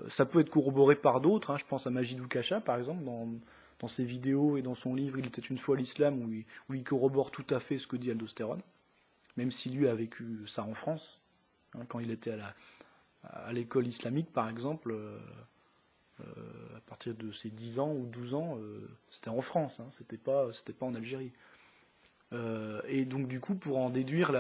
Ça peut être corroboré par d'autres, hein, je pense à Majidou Kacha par exemple, dans ses vidéos et dans son livre Il était une fois l'islam, où il corrobore tout à fait ce que dit Aldostérone, même si lui a vécu ça en France, hein, quand il était à l'école islamique par exemple, à partir de ses 10 ans ou 12 ans, c'était en France, hein, c'était pas en Algérie. Et donc du coup, pour en déduire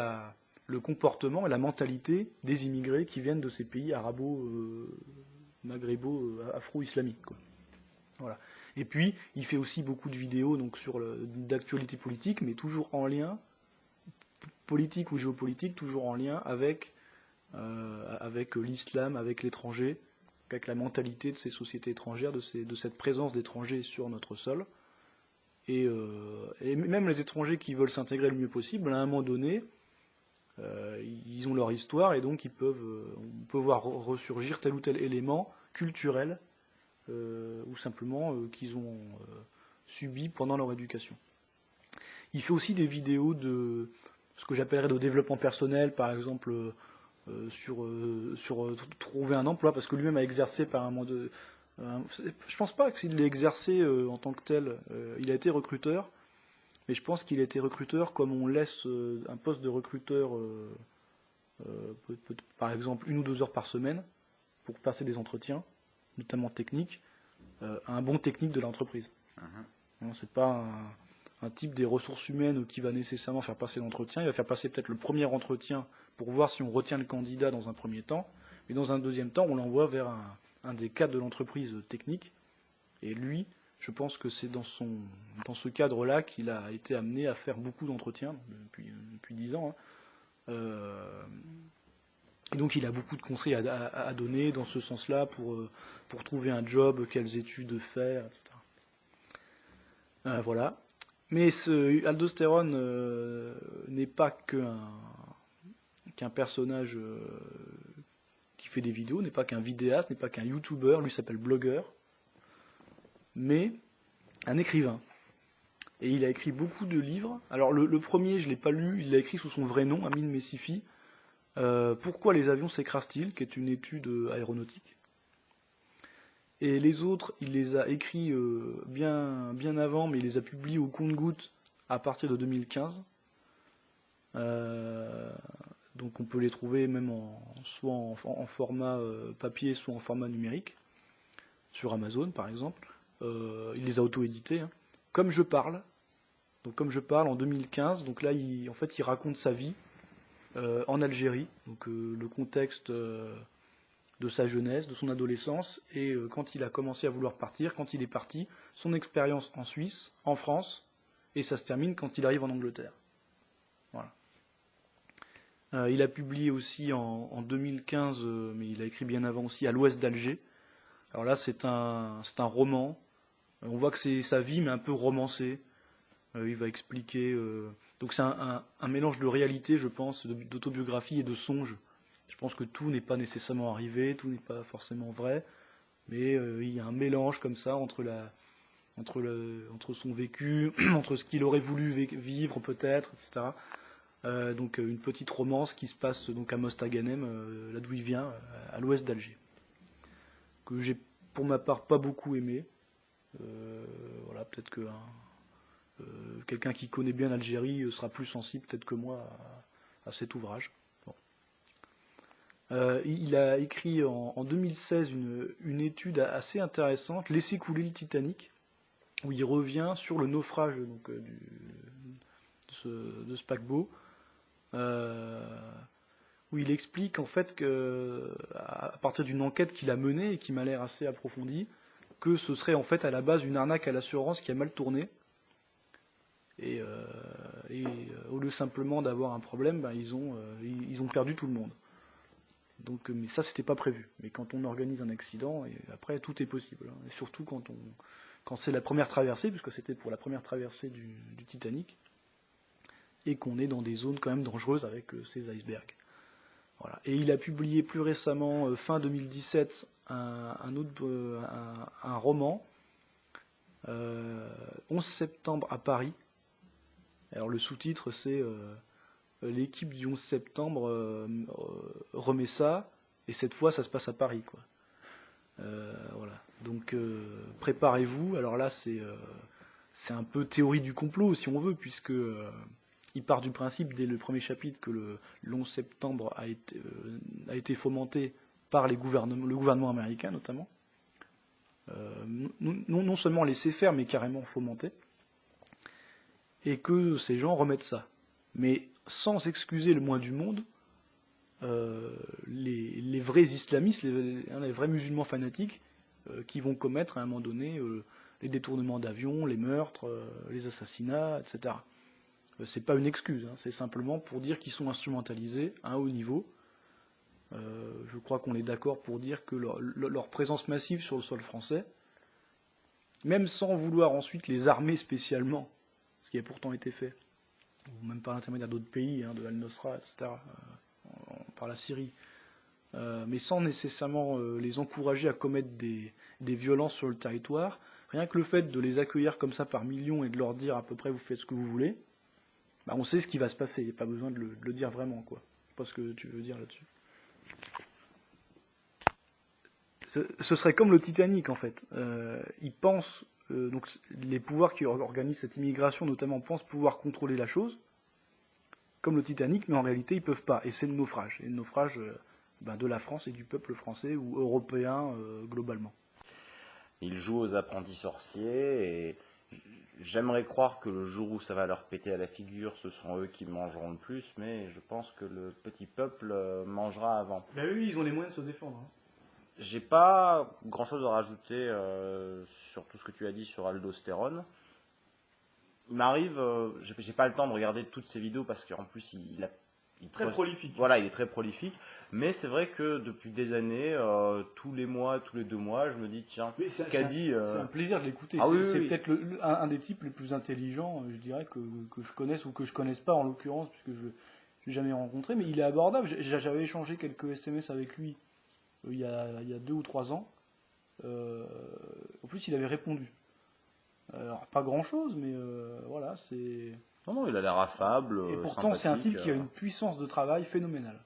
le comportement et la mentalité des immigrés qui viennent de ces pays arabo-maghrébo, afro-islamiques, quoi. Voilà. Et puis, il fait aussi beaucoup de vidéos donc d'actualité politique, mais toujours en lien, politique ou géopolitique, toujours en lien avec l'islam, avec l'étranger, avec la mentalité de ces sociétés étrangères, de cette présence d'étrangers sur notre sol. Et même les étrangers qui veulent s'intégrer le mieux possible, à un moment donné, ils ont leur histoire et donc on peut voir ressurgir tel ou tel élément culturel ou simplement qu'ils ont subi pendant leur éducation. Il fait aussi des vidéos de ce que j'appellerais de développement personnel, par exemple sur trouver un emploi, parce que lui-même a exercé par un moment de... je pense pas qu'il l'ait exercé en tant que tel. Il a été recruteur, mais je pense qu'il a été recruteur comme on laisse un poste de recruteur, par exemple 1 ou 2 heures par semaine, pour passer des entretiens, notamment techniques, à un bon technique de l'entreprise. Non, c'est pas un type des ressources humaines qui va nécessairement faire passer l'entretien. Il va faire passer peut-être le premier entretien pour voir si on retient le candidat dans un premier temps, mais dans un deuxième temps, on l'envoie vers un des cadres de l'entreprise technique. Et lui, je pense que c'est dans ce cadre-là qu'il a été amené à faire beaucoup d'entretiens depuis 10 ans. Hein. Et donc il a beaucoup de conseils à donner dans ce sens-là pour trouver un job, quelles études faire, etc. Voilà. Mais Aldostérone n'est pas qu'un personnage qui fait des vidéos, n'est pas qu'un vidéaste, n'est pas qu'un youtubeur, lui s'appelle blogueur, mais un écrivain. Et il a écrit beaucoup de livres. Alors le premier, je ne l'ai pas lu, il l'a écrit sous son vrai nom, Amin Messifi. Pourquoi les avions s'écrasent-ils, qui est une étude aéronautique. Et les autres, il les a écrits bien avant, mais il les a publiés au compte-gouttes à partir de 2015. Donc on peut les trouver même soit en format papier, soit en format numérique, sur Amazon par exemple. Il les a auto-édités. Hein. Comme je parle en 2015, donc là il raconte sa vie en Algérie, donc le contexte de sa jeunesse, de son adolescence, et quand il a commencé à vouloir partir, quand il est parti, son expérience en Suisse, en France, et ça se termine quand il arrive en Angleterre. Voilà. Il a publié aussi en 2015, mais il a écrit bien avant aussi, À l'ouest d'Alger. Alors là, c'est un roman. On voit que c'est sa vie, mais un peu romancée. Il va expliquer... donc c'est un mélange de réalité, je pense, d'autobiographie et de songe. Je pense que tout n'est pas nécessairement arrivé, tout n'est pas forcément vrai, mais il y a un mélange comme ça entre son vécu, entre ce qu'il aurait voulu vivre peut-être, etc. Donc une petite romance qui se passe donc à Mostaganem, là d'où il vient, à l'ouest d'Alger, que j'ai pour ma part pas beaucoup aimé. Voilà, peut-être que quelqu'un qui connaît bien l'Algérie sera plus sensible peut-être que moi à cet ouvrage. Il a écrit en 2016 une étude assez intéressante, Laisser couler le Titanic, où il revient sur le naufrage donc, de ce paquebot, où il explique en fait que, à partir d'une enquête qu'il a menée et qui m'a l'air assez approfondie, que ce serait en fait à la base une arnaque à l'assurance qui a mal tourné. Et au lieu simplement d'avoir un problème, ils ont perdu tout le monde. Donc, mais ça, c'était pas prévu. Mais quand on organise un accident, et après, tout est possible. Et surtout quand c'est la première traversée, puisque c'était pour la première traversée du Titanic, et qu'on est dans des zones quand même dangereuses avec ces icebergs. Voilà. Et il a publié plus récemment, fin 2017, un roman, 11 septembre à Paris. Alors le sous-titre c'est l'équipe du 11 septembre remet ça, et cette fois ça se passe à Paris, quoi. Voilà. Donc préparez-vous. Alors là c'est un peu théorie du complot si on veut, puisque il part du principe dès le premier chapitre que le 11 septembre a été fomenté par le gouvernement américain notamment. Non seulement laissé faire, mais carrément fomenté. Et que ces gens remettent ça. Mais sans excuser le moins du monde, les vrais islamistes, les vrais musulmans fanatiques, qui vont commettre à un moment donné les détournements d'avions, les meurtres, les assassinats, etc. C'est pas une excuse, hein, c'est simplement pour dire qu'ils sont instrumentalisés à un haut niveau. Je crois qu'on est d'accord pour dire que leur présence massive sur le sol français, même sans vouloir ensuite les armer spécialement, ce qui a pourtant été fait, ou même par l'intermédiaire d'autres pays, hein, de Al-Nosra, etc., par la Syrie, mais sans nécessairement les encourager à commettre des violences sur le territoire, rien que le fait de les accueillir comme ça par millions et de leur dire à peu près vous faites ce que vous voulez, bah on sait ce qui va se passer, il n'y a pas besoin de le dire vraiment, quoi. Je sais pas ce que tu veux dire là-dessus. Ce serait comme le Titanic en fait. Ils pensent, donc les pouvoirs qui organisent cette immigration notamment pensent pouvoir contrôler la chose, comme le Titanic, mais en réalité ils peuvent pas. Et c'est le naufrage. Et le naufrage de la France et du peuple français ou européen globalement. Ils jouent aux apprentis sorciers et j'aimerais croire que le jour où ça va leur péter à la figure, ce sont eux qui mangeront le plus, mais je pense que le petit peuple mangera avant. Ben oui, ils ont les moyens de se défendre. Hein. J'ai pas grand chose à rajouter sur tout ce que tu as dit sur Aldostérone. Il m'arrive, j'ai pas le temps de regarder toutes ces vidéos parce qu'en plus il est très prolifique. Voilà, il est très prolifique. Mais c'est vrai que depuis des années, tous les mois, tous les 2 mois, je me dis tiens, c'est un plaisir de l'écouter. Ah, c'est peut-être un des types les plus intelligents, je dirais, que je connaisse ou que je connaisse pas en l'occurrence, puisque je l'ai jamais rencontré. Mais il est abordable. J'avais échangé quelques SMS avec lui il y a 2 ou 3 ans. En plus, il avait répondu. Alors, pas grand-chose, mais voilà, c'est... Non, il a l'air affable. Et pourtant, c'est un type qui a une puissance de travail phénoménale.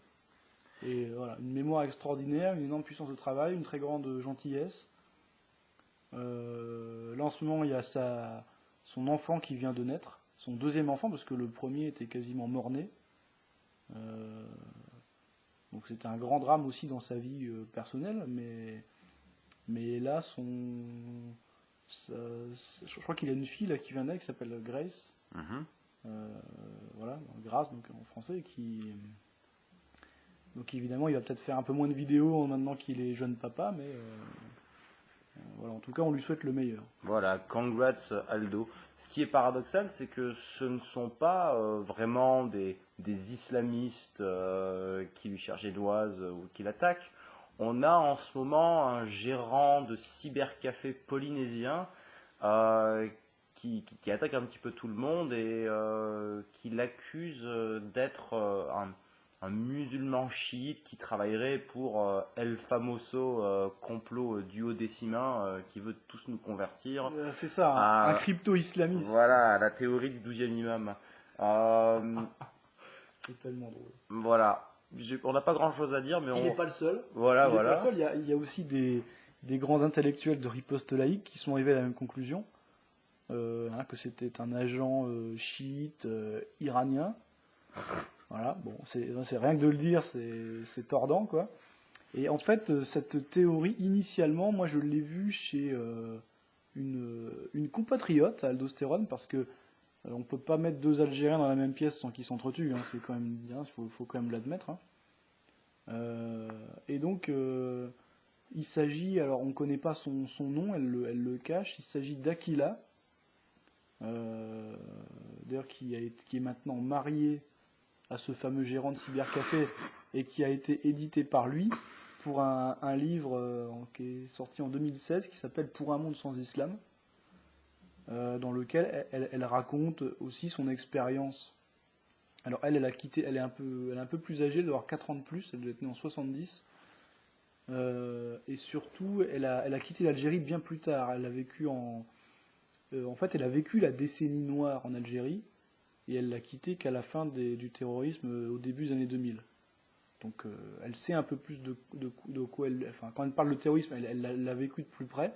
Et voilà, une mémoire extraordinaire, une énorme puissance de travail, une très grande gentillesse. Là, en ce moment, il y a son enfant qui vient de naître, son deuxième enfant, parce que le premier était quasiment mort-né. Donc c'était un grand drame aussi dans sa vie personnelle, mais là, je crois qu'il a une fille là, qui vient de naître, qui s'appelle Grace. Voilà, Grace donc en français, donc évidemment il va peut-être faire un peu moins de vidéos maintenant qu'il est jeune papa, mais voilà, en tout cas on lui souhaite le meilleur. Voilà, congrats Aldo. Ce qui est paradoxal, c'est que ce ne sont pas vraiment des islamistes qui lui cherchent des doigts ou qui l'attaquent. On a en ce moment un gérant de cybercafé polynésien qui attaque un petit peu tout le monde et qui l'accuse d'être un musulman chiite qui travaillerait pour El Famoso complot duodécimain qui veut tous nous convertir. C'est ça, un crypto-islamiste. Voilà, la théorie du 12e imam. C'est tellement drôle. Voilà. On n'a pas grand chose à dire, mais il n'est pas le seul. Voilà. Pas le seul. Il y a aussi des grands intellectuels de riposte laïque qui sont arrivés à la même conclusion. Que c'était un agent chiite iranien. Voilà, bon, c'est rien que de le dire, c'est tordant, quoi. Et en fait, cette théorie, initialement, moi je l'ai vue chez une compatriote à Aldostérone, parce que on peut pas mettre 2 Algériens dans la même pièce sans qu'ils s'entretuent, hein, c'est quand même bien, faut quand même l'admettre. Hein. Et donc, il s'agit, alors on connaît pas son nom, elle le cache, il s'agit d'Aquila, d'ailleurs qui est maintenant marié à ce fameux gérant de cybercafé, et qui a été édité par lui pour un livre qui est sorti en 2016 qui s'appelle Pour un monde sans islam, dans lequel elle raconte aussi son expérience. Alors elle est un peu plus âgée, elle doit avoir 4 ans de plus, elle doit être née en 70. Et surtout, elle a quitté l'Algérie bien plus tard. Elle a vécu en fait, elle a vécu la décennie noire en Algérie, et elle l'a quitté qu'à la fin du terrorisme, au début des années 2000. Donc elle sait un peu plus de quoi enfin, quand elle parle de terrorisme, elle l'a vécu de plus près,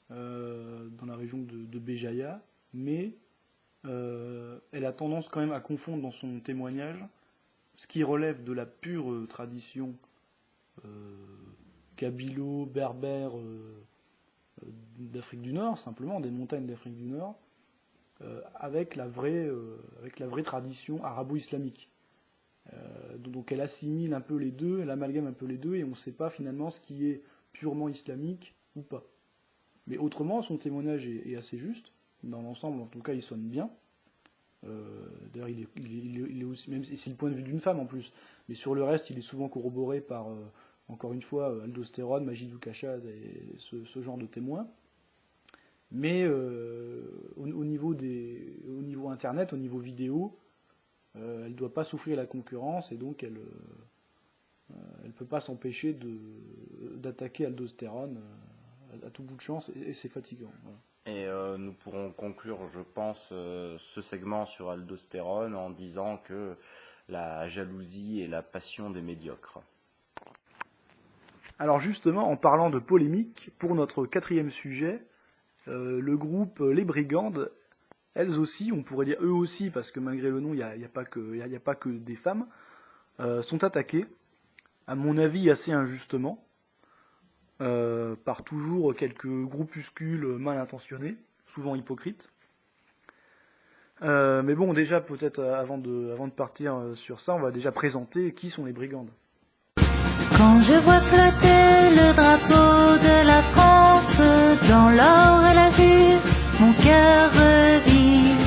dans la région de Béjaïa, mais elle a tendance quand même à confondre dans son témoignage ce qui relève de la pure tradition kabilo-berbère d'Afrique du Nord, simplement, des montagnes d'Afrique du Nord, avec la vraie tradition arabo-islamique. Donc elle assimile un peu les deux, elle amalgame un peu les deux, et on ne sait pas finalement ce qui est purement islamique ou pas. Mais autrement, son témoignage est assez juste. Dans l'ensemble, en tout cas, il sonne bien. D'ailleurs, il est aussi, même si c'est le point de vue d'une femme en plus, mais sur le reste, il est souvent corroboré par, encore une fois, Aldostérone, Majidou Kachad et ce genre de témoins. Mais au niveau Internet, au niveau vidéo, elle ne doit pas souffrir la concurrence, et donc elle ne peut pas s'empêcher d'attaquer Aldostérone à tout bout de champ, et c'est fatigant. Voilà. Et nous pourrons conclure, je pense, ce segment sur Aldostérone en disant que la jalousie est la passion des médiocres. Alors justement, en parlant de polémique, pour notre 4e sujet, le groupe Les Brigandes, elles aussi, on pourrait dire eux aussi, parce que malgré le nom, il n'y a pas que des femmes, sont attaquées, à mon avis assez injustement, par toujours quelques groupuscules mal intentionnés, souvent hypocrites. Mais bon, déjà, peut-être avant de partir sur ça, on va déjà présenter qui sont les Brigandes. Quand je vois flotter le drapeau de la France dans l'or et l'azur, mon cœur revit.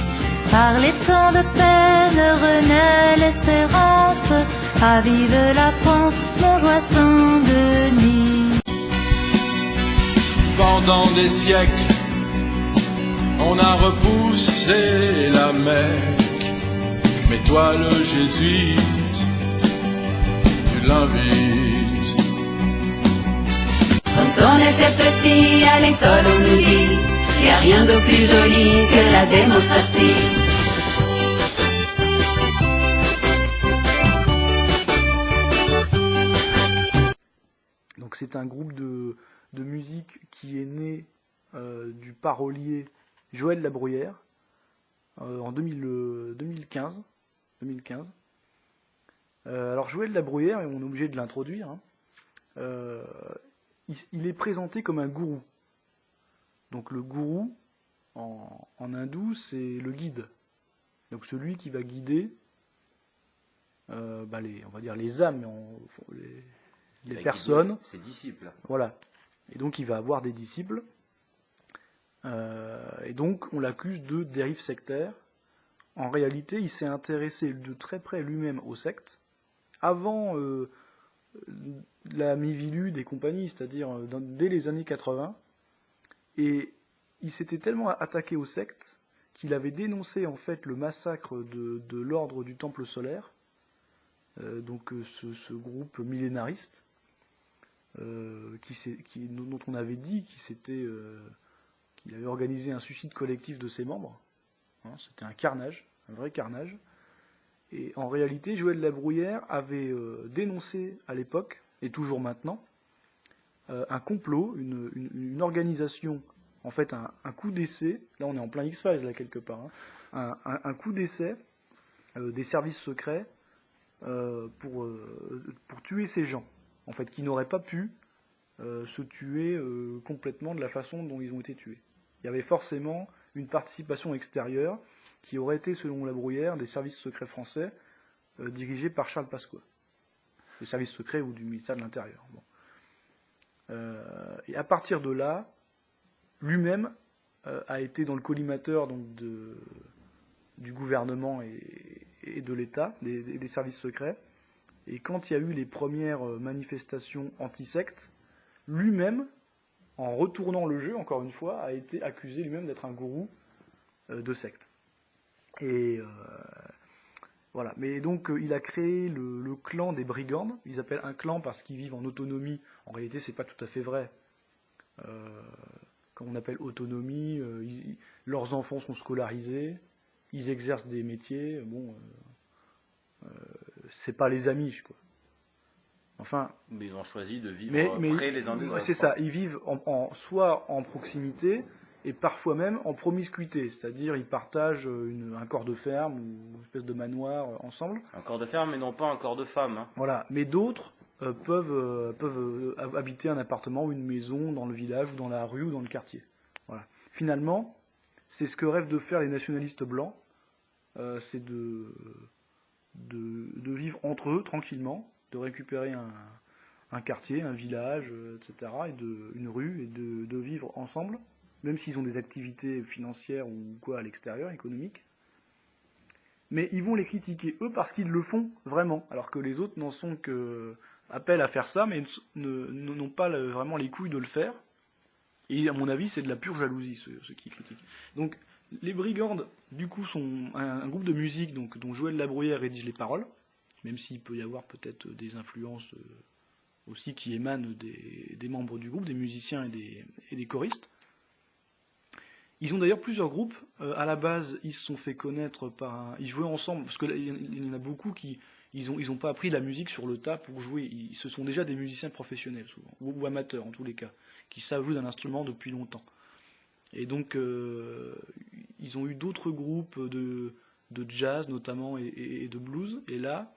Par les temps de peine renaît l'espérance. Ah, vive la France, mon joie Saint-Denis. Pendant des siècles, on a repoussé la Mecque, mais toi le jésuite, tu l'invites. Quand on était petit à l'école, on nous dit y a rien de plus joli que la démocratie. Donc c'est un groupe de musique qui est né du parolier Joël Labruyère en 2015. Alors Joël Labruyère, on est obligé de l'introduire, hein, il est présenté comme un gourou. Donc le gourou, en hindou, c'est le guide. Donc celui qui va guider on va dire les âmes, les personnes. Ses disciples. Voilà. Et donc il va avoir des disciples. Et donc on l'accuse de dérive sectaire. En réalité, il s'est intéressé de très près lui-même aux sectes, avant la Miviludes et compagnie, c'est-à-dire dès les années 80. Et il s'était tellement attaqué aux sectes qu'il avait dénoncé en fait le massacre de l'ordre du Temple solaire, donc ce groupe millénariste, dont on avait dit qu'il avait organisé un suicide collectif de ses membres. Hein, c'était un carnage, un vrai carnage. Et en réalité, Joël Labruyère avait dénoncé à l'époque, et toujours maintenant, un complot, une organisation, en fait un coup d'essai, là on est en plein X-Files là quelque part, hein, un coup d'essai des services secrets pour tuer ces gens, en fait, qui n'auraient pas pu se tuer complètement de la façon dont ils ont été tués. Il y avait forcément une participation extérieure qui aurait été, selon Labruyère, des services secrets français dirigés par Charles Pasqua, des services secrets ou du ministère de l'Intérieur. Bon. Et à partir de là, lui-même a été dans le collimateur donc, du gouvernement et de l'État, des services secrets, Et quand il y a eu les premières manifestations anti-sectes, lui-même, en retournant le jeu, encore une fois, a été accusé lui-même d'être un gourou de secte. Et voilà. Mais donc, il a créé le clan des brigandes. Ils appellent un clan parce qu'ils vivent en autonomie. En réalité, c'est pas tout à fait vrai. Quand on appelle autonomie, leurs enfants sont scolarisés, ils exercent des métiers. Bon, c'est pas les amis, quoi. Enfin. Mais ils ont choisi de vivre près les uns des autres. C'est ça. Ils vivent soit en proximité et parfois même en promiscuité, c'est-à-dire ils partagent un corps de ferme ou une espèce de manoir ensemble. Un corps de ferme, mais non pas un corps de femme. Hein. Voilà. Mais d'autres peuvent habiter un appartement ou une maison dans le village ou dans la rue ou dans le quartier. Voilà. Finalement, c'est ce que rêvent de faire les nationalistes blancs, c'est de vivre entre eux tranquillement, de récupérer un quartier, un village, etc., et une rue, et de vivre ensemble, même s'ils ont des activités financières ou quoi à l'extérieur, économiques. Mais ils vont les critiquer, eux, parce qu'ils le font vraiment, alors que les autres n'en sont que appellent à faire ça, mais n'ont pas vraiment les couilles de le faire. Et à mon avis, c'est de la pure jalousie, ceux qui critiquent. Donc, les Brigandes, du coup, sont un groupe de musique donc, dont Joël Labruyère rédige les paroles, même s'il peut y avoir peut-être des influences aussi qui émanent des membres du groupe, des musiciens et des choristes. Ils ont d'ailleurs plusieurs groupes. À la base, ils se sont fait connaître ils jouaient ensemble, parce qu'il y en a beaucoup qui ils ont pas appris la musique sur le tas pour jouer. Ce sont déjà des musiciens professionnels, souvent, ou amateurs en tous les cas, qui savent jouer d'un instrument depuis longtemps. Et donc, ils ont eu d'autres groupes de jazz notamment et de blues. Et là,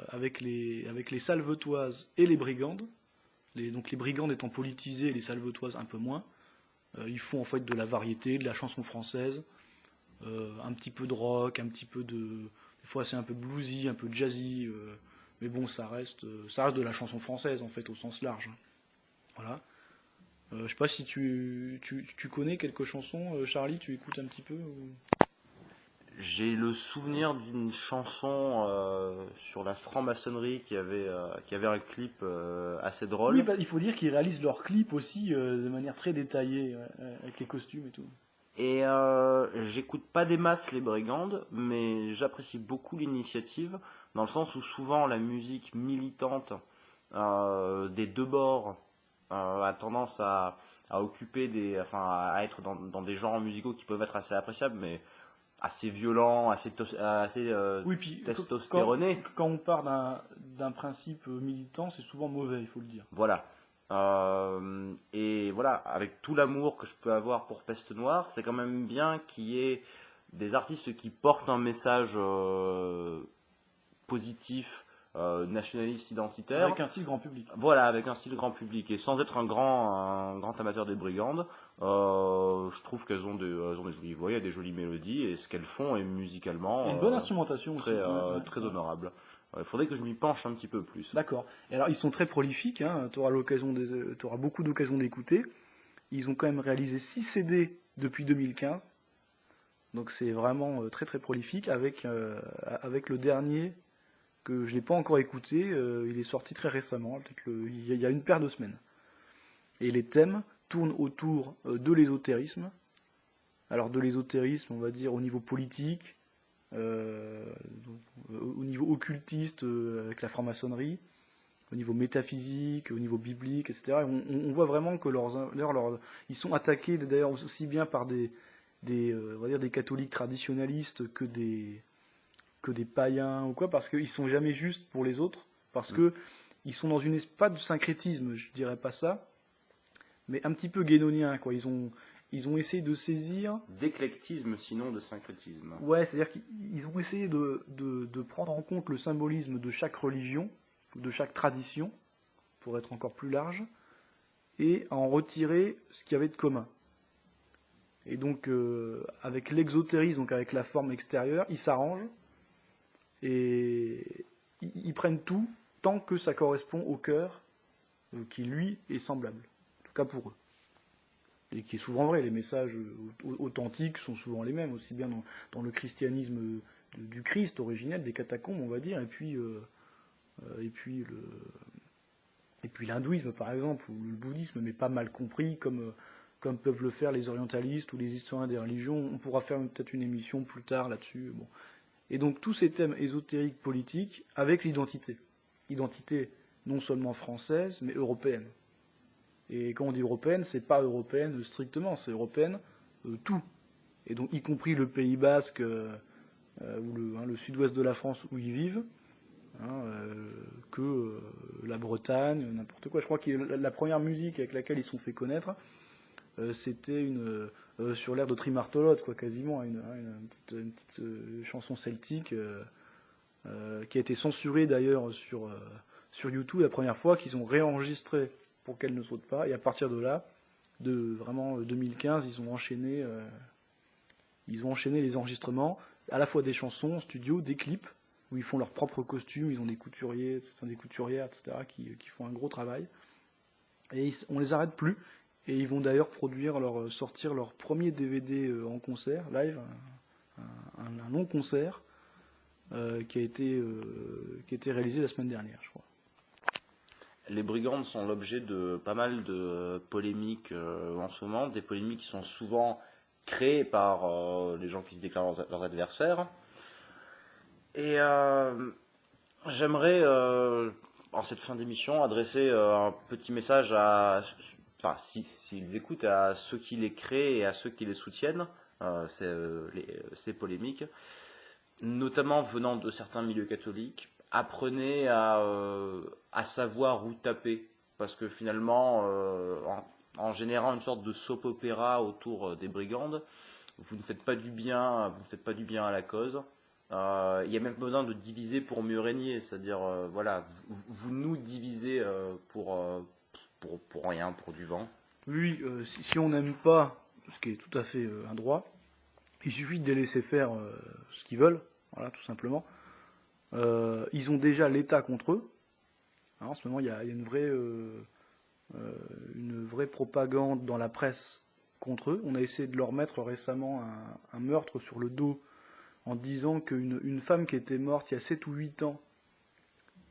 avec les Salvetoises et les Brigandes, donc les Brigandes étant politisées et les Salvetoises un peu moins, ils font en fait de la variété, de la chanson française, un petit peu de rock, un petit peu des fois c'est un peu bluesy, un peu jazzy, mais bon ça reste de la chanson française en fait au sens large. Voilà. Je sais pas si tu connais quelques chansons, Charlie, tu écoutes un petit peu ou... J'ai le souvenir d'une chanson sur la franc-maçonnerie qui avait un clip assez drôle. Oui, bah, il faut dire qu'ils réalisent leurs clips aussi de manière très détaillée, avec les costumes et tout. Et j'écoute pas des masses les Brigandes, mais j'apprécie beaucoup l'initiative, dans le sens où souvent la musique militante des deux bords a tendance à occuper à être dans des genres musicaux qui peuvent être assez appréciables, mais assez violent, assez oui, puis, testostéroné. Quand on part d'un principe militant, c'est souvent mauvais, il faut le dire. Voilà. Et voilà, avec tout l'amour que je peux avoir pour Peste Noire, c'est quand même bien qu'il y ait des artistes qui portent un message positif, nationaliste, identitaire. Avec un style grand public. Voilà, avec un style grand public. Et sans être un grand amateur des Brigandes, je trouve qu'elles ont des jolies voix, il y a des jolies mélodies, et ce qu'elles font est musicalement une bonne instrumentation très, aussi. très honorable. Il faudrait que je m'y penche un petit peu plus. D'accord. Et alors ils sont très prolifiques, hein, tu auras beaucoup d'occasions d'écouter. Ils ont quand même réalisé 6 CD depuis 2015. Donc c'est vraiment très très prolifique avec le dernier que je n'ai pas encore écouté, il est sorti très récemment, il y a une paire de semaines. Et les thèmes tournent autour de l'ésotérisme. Alors de l'ésotérisme, on va dire au niveau politique, au niveau occultiste avec la franc-maçonnerie, au niveau métaphysique, au niveau biblique, etc. Et on voit vraiment que ils sont attaqués d'ailleurs aussi bien par on va dire des catholiques traditionnalistes que des païens ou quoi, parce qu'ils sont jamais justes pour les autres, parce que ils sont dans une pas de syncrétisme, je dirais pas ça, mais un petit peu guénonien, quoi. Ils ont essayé de saisir d'éclectisme, sinon de syncrétisme. Ouais, c'est-à-dire qu'ils ont essayé de prendre en compte le symbolisme de chaque religion, de chaque tradition, pour être encore plus large, et à en retirer ce qu'il y avait de commun. Et donc, avec l'exotérisme, donc avec la forme extérieure, ils s'arrangent, et ils prennent tout tant que ça correspond au cœur qui, lui, est semblable. En tout cas pour eux. Et qui est souvent vrai. Les messages authentiques sont souvent les mêmes, aussi bien dans le christianisme du Christ originel, des catacombes, on va dire, et puis l'hindouisme, par exemple, ou le bouddhisme, mais pas mal compris, comme peuvent le faire les orientalistes ou les historiens des religions. On pourra faire peut-être une émission plus tard là-dessus. Bon. Et donc tous ces thèmes ésotériques, politiques, avec l'identité. Identité non seulement française, mais européenne. Et quand on dit européenne, c'est pas européenne strictement, c'est européenne tout. Et donc y compris le Pays Basque ou le sud-ouest de la France où ils vivent, que la Bretagne, n'importe quoi. Je crois que la première musique avec laquelle ils se sont fait connaître, c'était sur l'air de Trimartolote, quoi, quasiment, une petite chanson celtique qui a été censurée d'ailleurs sur YouTube la première fois, qu'ils ont réenregistré pour qu'elle ne saute pas. Et à partir de là, de vraiment 2015, ils ont enchaîné les enregistrements, à la fois des chansons en studio, des clips, où ils font leurs propres costumes, ils ont des couturiers, des couturières, etc., qui font un gros travail. Et on les arrête plus. Et ils vont d'ailleurs sortir leur premier DVD en concert, live, un long concert, qui a été réalisé la semaine dernière, je crois. Les Brigandes sont l'objet de pas mal de polémiques en ce moment, des polémiques qui sont souvent créées par les gens qui se déclarent leurs adversaires. Et j'aimerais, en cette fin d'émission, adresser un petit message s'ils écoutent, à ceux qui les créent et à ceux qui les soutiennent, ces polémiques, notamment venant de certains milieux catholiques. Apprenez à savoir où taper, parce que finalement, en générant une sorte de soap opéra autour des Brigandes, vous ne faites pas du bien à la cause. Il y a même besoin de diviser pour mieux régner, c'est-à-dire voilà, vous nous divisez pour rien, pour du vent. Oui, si on n'aime pas, ce qui est tout à fait un droit, il suffit de les laisser faire ce qu'ils veulent, voilà, tout simplement. Ils ont déjà l'État contre eux. Alors, en ce moment, il y a une vraie propagande dans la presse contre eux. On a essayé de leur mettre récemment un meurtre sur le dos en disant qu'une femme qui était morte il y a 7 ou 8 ans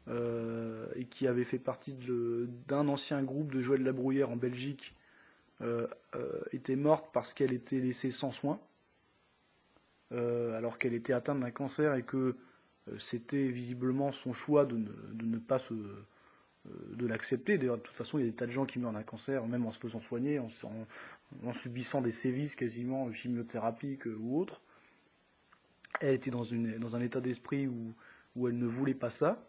et qui avait fait partie d'un ancien groupe de Joël Labrouillère en Belgique était morte parce qu'elle était laissée sans soins, alors qu'elle était atteinte d'un cancer et que c'était visiblement son choix de ne pas de l'accepter. D'ailleurs, de toute façon, il y a des tas de gens qui meurent d'un cancer, même en se faisant soigner, en subissant des sévices quasiment chimiothérapiques ou autres. Elle était dans un état d'esprit où elle ne voulait pas ça.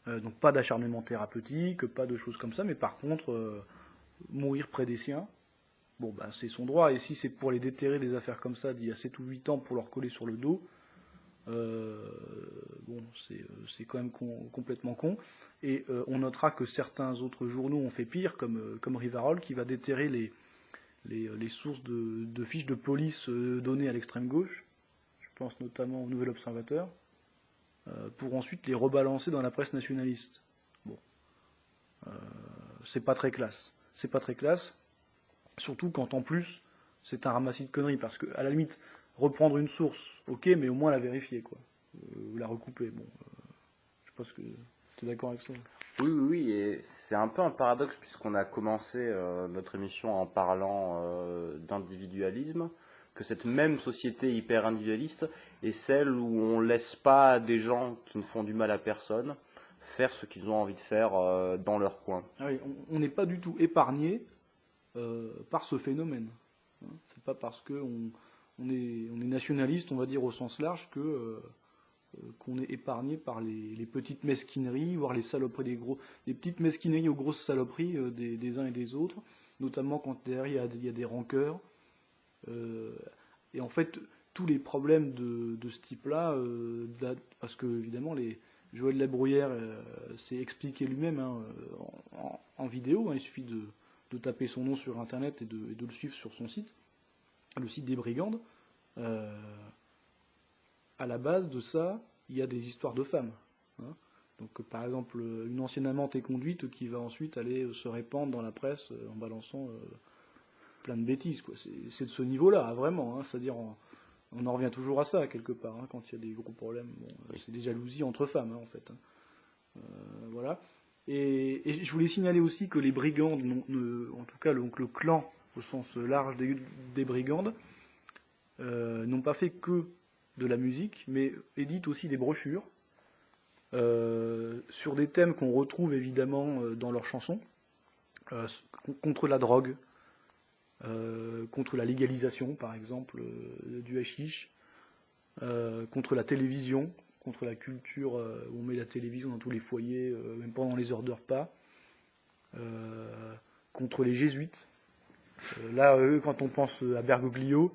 Donc pas d'acharnement thérapeutique, pas de choses comme ça, mais par contre, mourir près des siens, bon, ben, c'est son droit. Et si c'est pour les déterrer des affaires comme ça d'il y a 7 ou 8 ans pour leur coller sur le dos, bon, c'est quand même complètement con. Et on notera que certains autres journaux ont fait pire, comme Rivarol, qui va déterrer les sources de fiches de police données à l'extrême gauche. Je pense notamment au Nouvel Observateur, pour ensuite les rebalancer dans la presse nationaliste. Bon, c'est pas très classe. C'est pas très classe, surtout quand en plus c'est un ramassis de conneries, parce que à la limite reprendre une source, ok, mais au moins la vérifier, quoi, ou la recouper. Bon, je pense que tu es d'accord avec ça. Oui, et c'est un peu un paradoxe puisqu'on a commencé notre émission en parlant d'individualisme, que cette même société hyper individualiste est celle où on laisse pas des gens qui ne font du mal à personne faire ce qu'ils ont envie de faire dans leur coin. Ah oui, on n'est pas du tout épargné par ce phénomène. C'est pas parce que on est nationaliste, on va dire au sens large, qu'on est épargné par les petites mesquineries, voire les saloperies, les petites mesquineries aux grosses saloperies des uns et des autres, notamment quand derrière il y a des rancœurs. Et en fait, tous les problèmes de ce type-là, parce que évidemment, Joël Labrouillère s'est expliqué lui-même en vidéo. Il suffit de taper son nom sur Internet et de le suivre sur son site, le site des Brigandes. À la base de ça, il y a des histoires de femmes. Donc, par exemple, une ancienne amante est conduite qui va ensuite aller se répandre dans la presse en balançant plein de bêtises, quoi. C'est de ce niveau-là, vraiment. C'est-à-dire On en revient toujours à ça, quelque part, hein, quand il y a des gros problèmes. Bon, c'est des jalousies entre femmes, hein, en fait. Voilà. Et je voulais signaler aussi que les brigandes, en tout cas donc le clan au sens large des brigandes, n'ont pas fait que de la musique, mais éditent aussi des brochures sur des thèmes qu'on retrouve évidemment dans leurs chansons, contre la drogue, contre la légalisation, par exemple, du hashish, contre la télévision, contre la culture où on met la télévision dans tous les foyers, même pendant les heures de repas, contre les jésuites. Là, quand on pense à Bergoglio,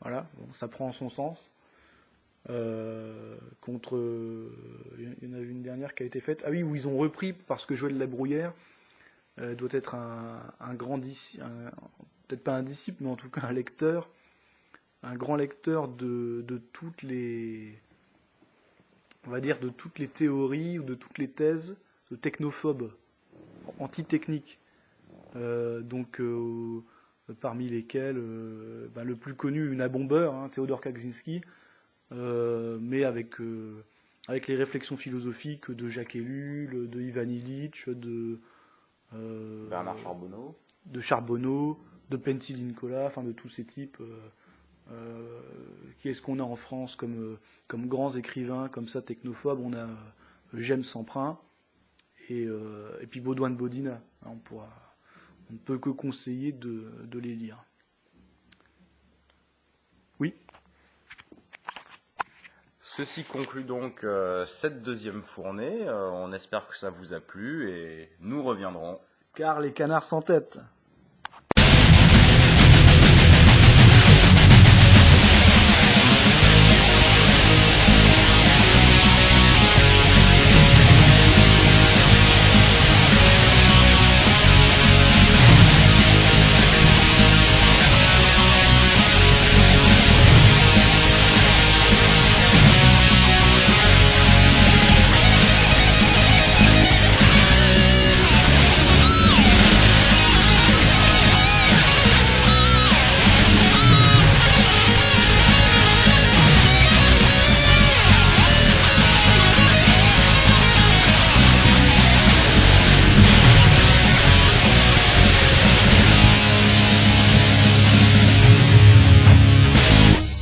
voilà, bon, ça prend son sens. Contre, il y en a une dernière qui a été faite. Ah oui, où ils ont repris, parce que Joël Labruyère doit être un grand peut-être pas un disciple, mais en tout cas un lecteur, un grand lecteur de toutes les, on va dire, de toutes les théories ou de toutes les thèses de technophobes, anti-techniques. Parmi lesquels le plus connu, une abombeur, hein, Théodore Kaczynski, mais avec les réflexions philosophiques de Jacques Ellul, de Ivan Illich, de Bernard Charbonneau, de Pentti-Linkola, enfin de tous ces types. Qui est-ce qu'on a en France comme grands écrivains comme ça technophobes? On a James Emprunt et puis Baudouin de Bodina. On ne peut que conseiller de les lire. Oui. Ceci conclut donc cette deuxième fournée. On espère que ça vous a plu et nous reviendrons. Car les canards sans tête.